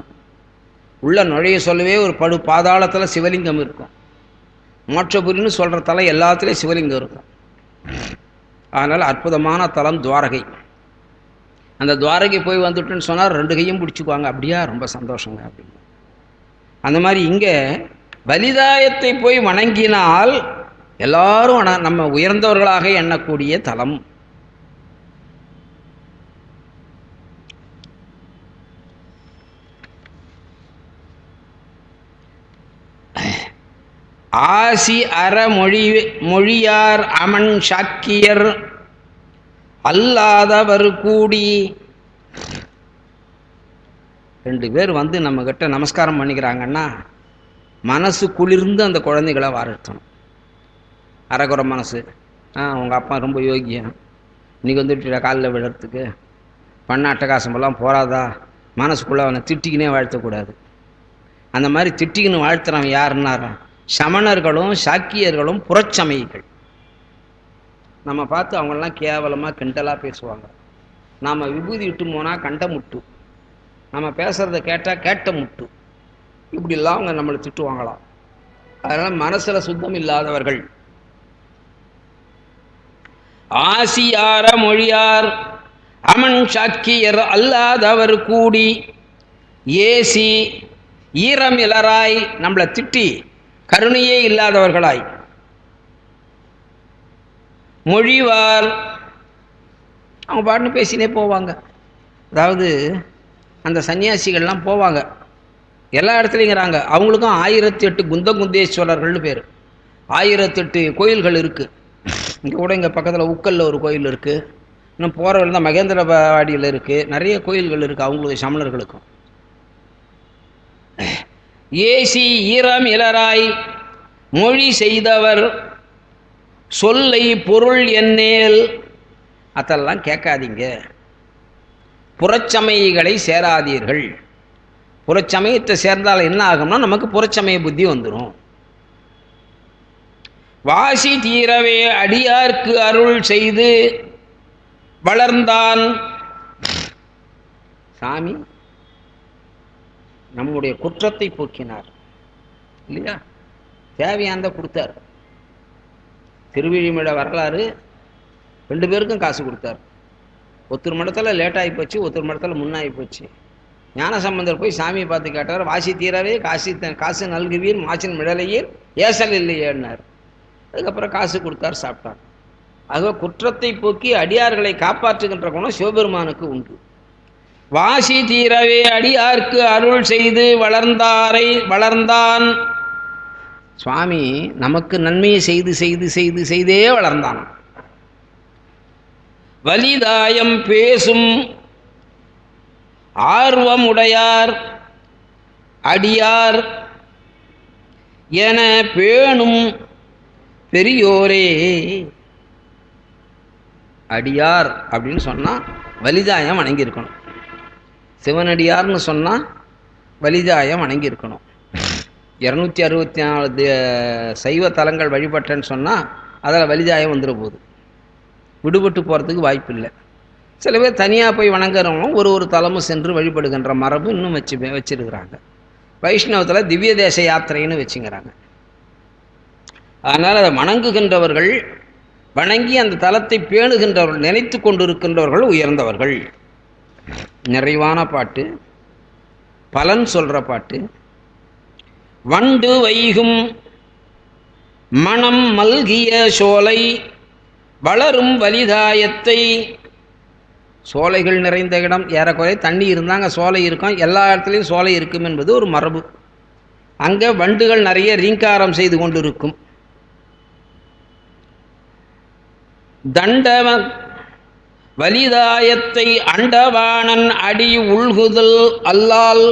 உள்ள நுழைய சொல்லவே ஒரு பாதாளத்தில் சிவலிங்கம் இருக்கும். மோட்சபுரின்னு சொல்கிற தலம் எல்லாத்துலேயும் சிவலிங்கம் இருக்கும். அதனால் அற்புதமான தலம் துவாரகை. அந்த துவாரகை போய் வந்துட்டுன்னு சொன்னால் 2 கையும் பிடிச்சிக்குவாங்க. அப்படியா, ரொம்ப சந்தோஷங்க அப்படின்னு. அந்த மாதிரி இங்கே பலிதாயத்தை போய் வணங்கினால் எல்லாரும் நம்ம உயர்ந்தவர்களாக எண்ணக்கூடிய தலம். ஆசி அற மொழியார் அமன் சாக்கியர் அல்லாதவர் கூடி 2 பேர் வந்து நம்மக்கிட்ட நமஸ்காரம் பண்ணிக்கிறாங்கன்னா மனசு குளிர்ந்து அந்த குழந்தைகளை வாரட்டணும். அரைக்குறை மனசு, உங்கள் அப்பா ரொம்ப யோகியம், இன்றைக்கி வந்துட்டு காலில் விழுறதுக்கு பண்ண அட்டகாசமெல்லாம் போகாதா, மனசுக்குள்ளே அவனை திட்டிக்கினே வாழ்த்தக்கூடாது. அந்த மாதிரி திட்டிக்கின்னு வாழ்த்துறவன் யாருன்னாரா? சமணர்களும் சாக்கியர்களும் புறச்சமயிகள். நம்ம பார்த்து அவங்களெலாம் கேவலமாக கிண்டலாக பேசுவாங்க. நாம் விபூதி விட்டு போனால் கண்ட முட்டு, நம்ம பேசுகிறத கேட்டால் கேட்ட முட்டு, இப்படிலாம் அவங்க நம்மளை திட்டுவாங்களாம். அதனால் மனசில் சுத்தம் இல்லாதவர்கள். ஆசியார மொழியார் அமன் சாக்கியர் அல்லாதவர் கூடி ஏசி ஈரம் இலராய் நம்மளை திட்டி கருணையே இல்லாதவர்களாய் மொழிவார் அவங்க பாட்டுன்னு பேசினே போவாங்க. அதாவது அந்த சன்னியாசிகள்லாம் போவாங்க எல்லா இடத்துலைங்கிறாங்க. அவங்களுக்கும் 1008 குந்தகுந்தேஸ்வரர்கள்னு பேர். 1008 கோயில்கள் இருக்குது. இங்கே கூட இங்கே பக்கத்தில் உக்கலில் ஒரு கோயில் இருக்குது. இன்னும் போகிற வழி தான் மகேந்திரவாடியில் இருக்குது. நிறைய கோயில்கள் இருக்குது அவங்களுக்கு, சமணர்களுக்கும். ஏசி ஈரம் இலராய் மொழி செய்தவர் சொல்லை பொருள் என்னேல் அதெல்லாம் கேட்காதீங்க. புறச்சமயிகளை சேராதீர்கள். புறச்சமயத்தை சேர்ந்தால் என்ன ஆகும்னா நமக்கு புறச்சமய புத்தி வந்துடும். வாசி தீரவே அடியார்க்கு அருள் செய்து வளர்ந்தான். சாமி நம்முடைய குற்றத்தை போக்கினார் இல்லையா? தேவையானதை கொடுத்தார். திருவிழிமட வரலாறு 2 பேருக்கும் காசு கொடுத்தார். ஒருத்தர் மடத்தில் லேட்டாகி போச்சு, ஒருத்தர் மடத்தில் முன்னாகி போச்சு. ஞானசம்பந்தர் போய் சாமியை பார்த்து கேட்டார். வாசி தீரவே காசு நல்குவீர் மாசின் மிடலையீர் ஏசல் இல்லையேன்னார். அதுக்கப்புறம் காசு கொடுத்தார், சாப்பிட்டார். ஆக குற்றத்தை போக்கி அடியார்களை காப்பாற்றுகின்ற குணம் சிவபெருமானுக்கு உண்டு. வாசி தீரவே அடியார்க்கு அருள் செய்து வளர்ந்தான். சுவாமி நமக்கு நன்மையை செய்து செய்து செய்து செய்தே வளர்ந்தான். வலிதாயம் பேசும் ஆர்வமுடையார் அடியார் என பேணும் பெரியோரே. அடியார் அப்படின்னு சொன்னால் வலிதாயம் வணங்கியிருக்கணும். சிவனடியார்னு சொன்னால் வலிதாயம் வணங்கியிருக்கணும். 264 சைவ தலங்கள் வழிபட்டேன்னு சொன்னால் அதில் வலிதாயம் வந்துட போகுது. விடுபட்டு போகிறதுக்கு வாய்ப்பு இல்லை. சில பேர் தனியாக போய் வணங்குறவங்களும் ஒரு தலமும் சென்று வழிபடுகின்ற மரபு இன்னும் வச்சிருக்கிறாங்க. வைஷ்ணவத்தில் திவ்ய தேச யாத்திரைன்னு வச்சுங்கிறாங்க. அதனால் அதை வணங்குகின்றவர்கள், வணங்கி அந்த தலத்தை பேணுகின்றவர்கள், நினைத்து கொண்டிருக்கின்றவர்கள் உயர்ந்தவர்கள். நிறைவான பாட்டு, பலன் சொல்கிற பாட்டு. வண்டு வைகும் மனம் மல்கிய சோலை வளரும் வலிதாயத்தை. சோலைகள் நிறைந்த இடம், ஏறக்குறை தண்ணி இருந்தாங்க சோலை இருக்கும். எல்லா இடத்துலையும் சோலை இருக்கும் என்பது ஒரு மரபு. அங்கே வண்டுகள் நிறைய ரீங்காரம் செய்து கொண்டிருக்கும். தண்டவ வலிதாயத்தை அண்டவாணன் அடி உள்குதல் அல்லால்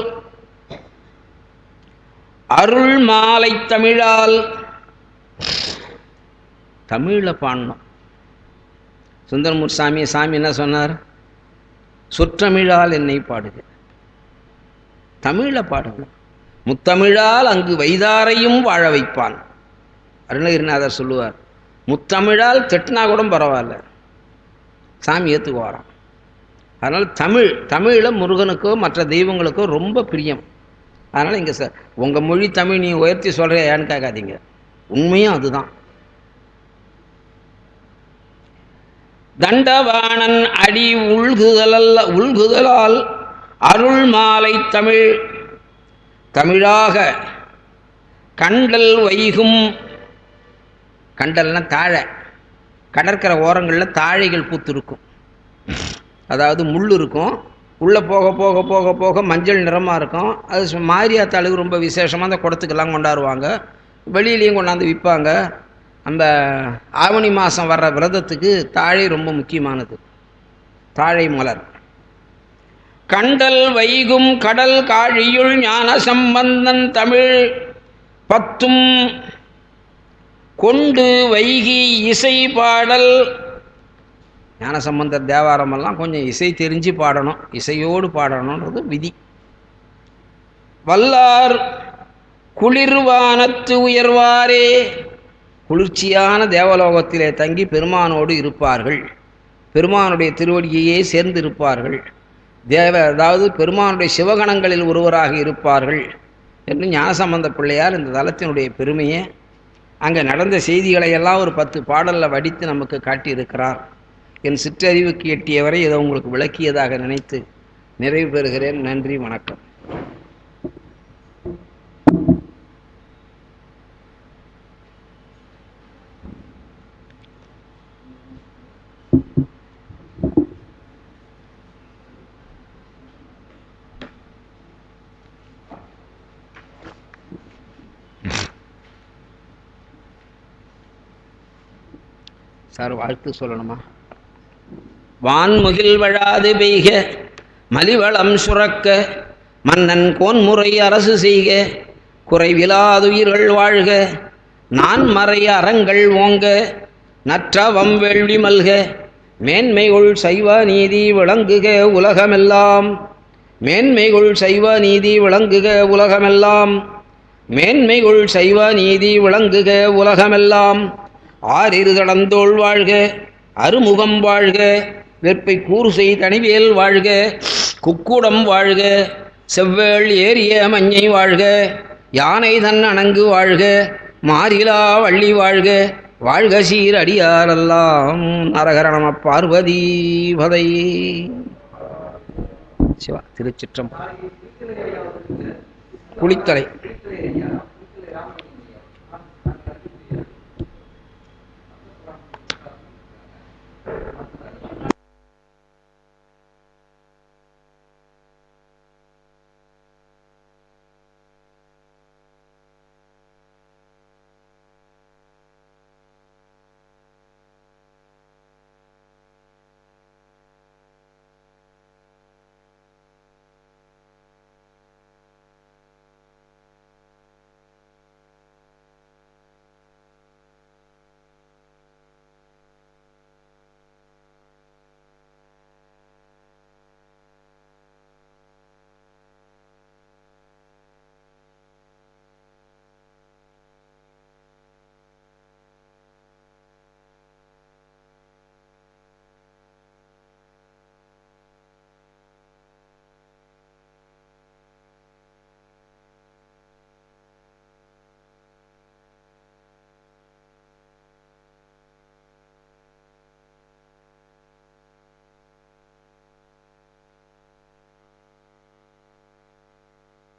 அருள் மாலை தமிழால். தமிழில் பாடணும். சுந்தரமூர் சாமி என்ன சொன்னார்? சொற்றமிழால் என்னை பாடுக. தமிழில் பாடுங்க. முத்தமிழால் அங்கு வைதாரையும் வாழ வைப்பான். அருணகிரிநாதர் சொல்லுவார், முத்தமிழால் திட்டினா கூட பரவாயில்ல, சாமி ஏற்றுக்குவாராம். அதனால் தமிழில் முருகனுக்கோ மற்ற தெய்வங்களுக்கோ ரொம்ப பிரியம். அதனால் இங்கே சார் உங்கள் மொழி தமிழ் நீ உயர்த்தி சொல்கிற ஏன்னு கேட்காதீங்க, உண்மையும் அதுதான். தண்டவாணன் அடி உள்குதலால் அருள் மாலை தமிழ் தமிழாக கண்டல் வைகும். கண்டல்னா தாழை, கடற்கரை ஓரங்களில் தாழைகள் பூத்திருக்கும், அதாவது முள் இருக்கும், உள்ளே போக போக போக போக மஞ்சள் நிறமாக இருக்கும். அது மாரியாத்தாளுக்கு ரொம்ப விசேஷமாக அந்த குடத்துக்கெல்லாம் கொண்டாடுவாங்க, வெளியிலையும் கொண்டாந்து விற்பாங்க. அந்த ஆவணி மாதம் வர்ற விரதத்துக்கு தாழை ரொம்ப முக்கியமானது, தாழை மலர். கண்டல் வைகும் கடல் காழியுள் ஞான சம்பந்தன் தமிழ் பத்தும் கொண்டு வைகி இசை பாடல். ஞானசம்பந்தர் தேவாரமெல்லாம் கொஞ்சம் இசை தெரிஞ்சு பாடணும், இசையோடு பாடணுன்றது விதி. வல்லார் குளிர்வானத்து உயர்வாரே, குளிர்ச்சியான தேவலோகத்திலே தங்கி பெருமானோடு இருப்பார்கள், பெருமானுடைய திருவடியையே சேர்ந்து இருப்பார்கள், அதாவது பெருமானுடைய சிவகணங்களில் ஒருவராக இருப்பார்கள் என்று ஞானசம்பந்த பிள்ளையார் இந்த தலத்தினுடைய பெருமையை, அங்கே நடந்த செய்திகளை எல்லாம் ஒரு 10 பாடலில் வடித்து நமக்கு காட்டியிருக்கிறார். என் சிற்றறிவுக்கு எட்டியவரை இதை உங்களுக்கு விளக்கியதாக நினைத்து நிறைவு பெறுகிறேன். நன்றி, வணக்கம். சார் வாழ்த்து சொல்லணுமா? வான்முகில் வழாது பெய்க, மலிவளம் சுரக்க, மன்னன் கோன்முறை அரசு செய்க, குறைவிலாதுயிர்கள் வாழ்க, நான் மறை அறங்கள் ஓங்க, நற்றவம் வேள்வி மல்க, மேன்மைகுள் சைவ நீதி விளங்குக உலகமெல்லாம், மேன்மைகுள் சைவ நீதி விளங்குக உலகமெல்லாம், மேன்மைகுள் சைவ நீதி விளங்குக உலகமெல்லாம். ஆறிரு தடந்தோள் வாழ்க, அருமுகம் வாழ்க, வெற்பை கூறுசை தனிவேல் வாழ்க, குக்குடம் வாழ்க, செவ்வேள் ஏறிய மஞ்சை வாழ்க, யானை தன் அணங்கு வாழ்க, மாறிலா வள்ளி வாழ்க, வாழ்க சீர் அடியாரெல்லாம். நரகர நம பார்வதி பதை. சிவா. திருச்சிற்றம்பலம். குளித்தலை.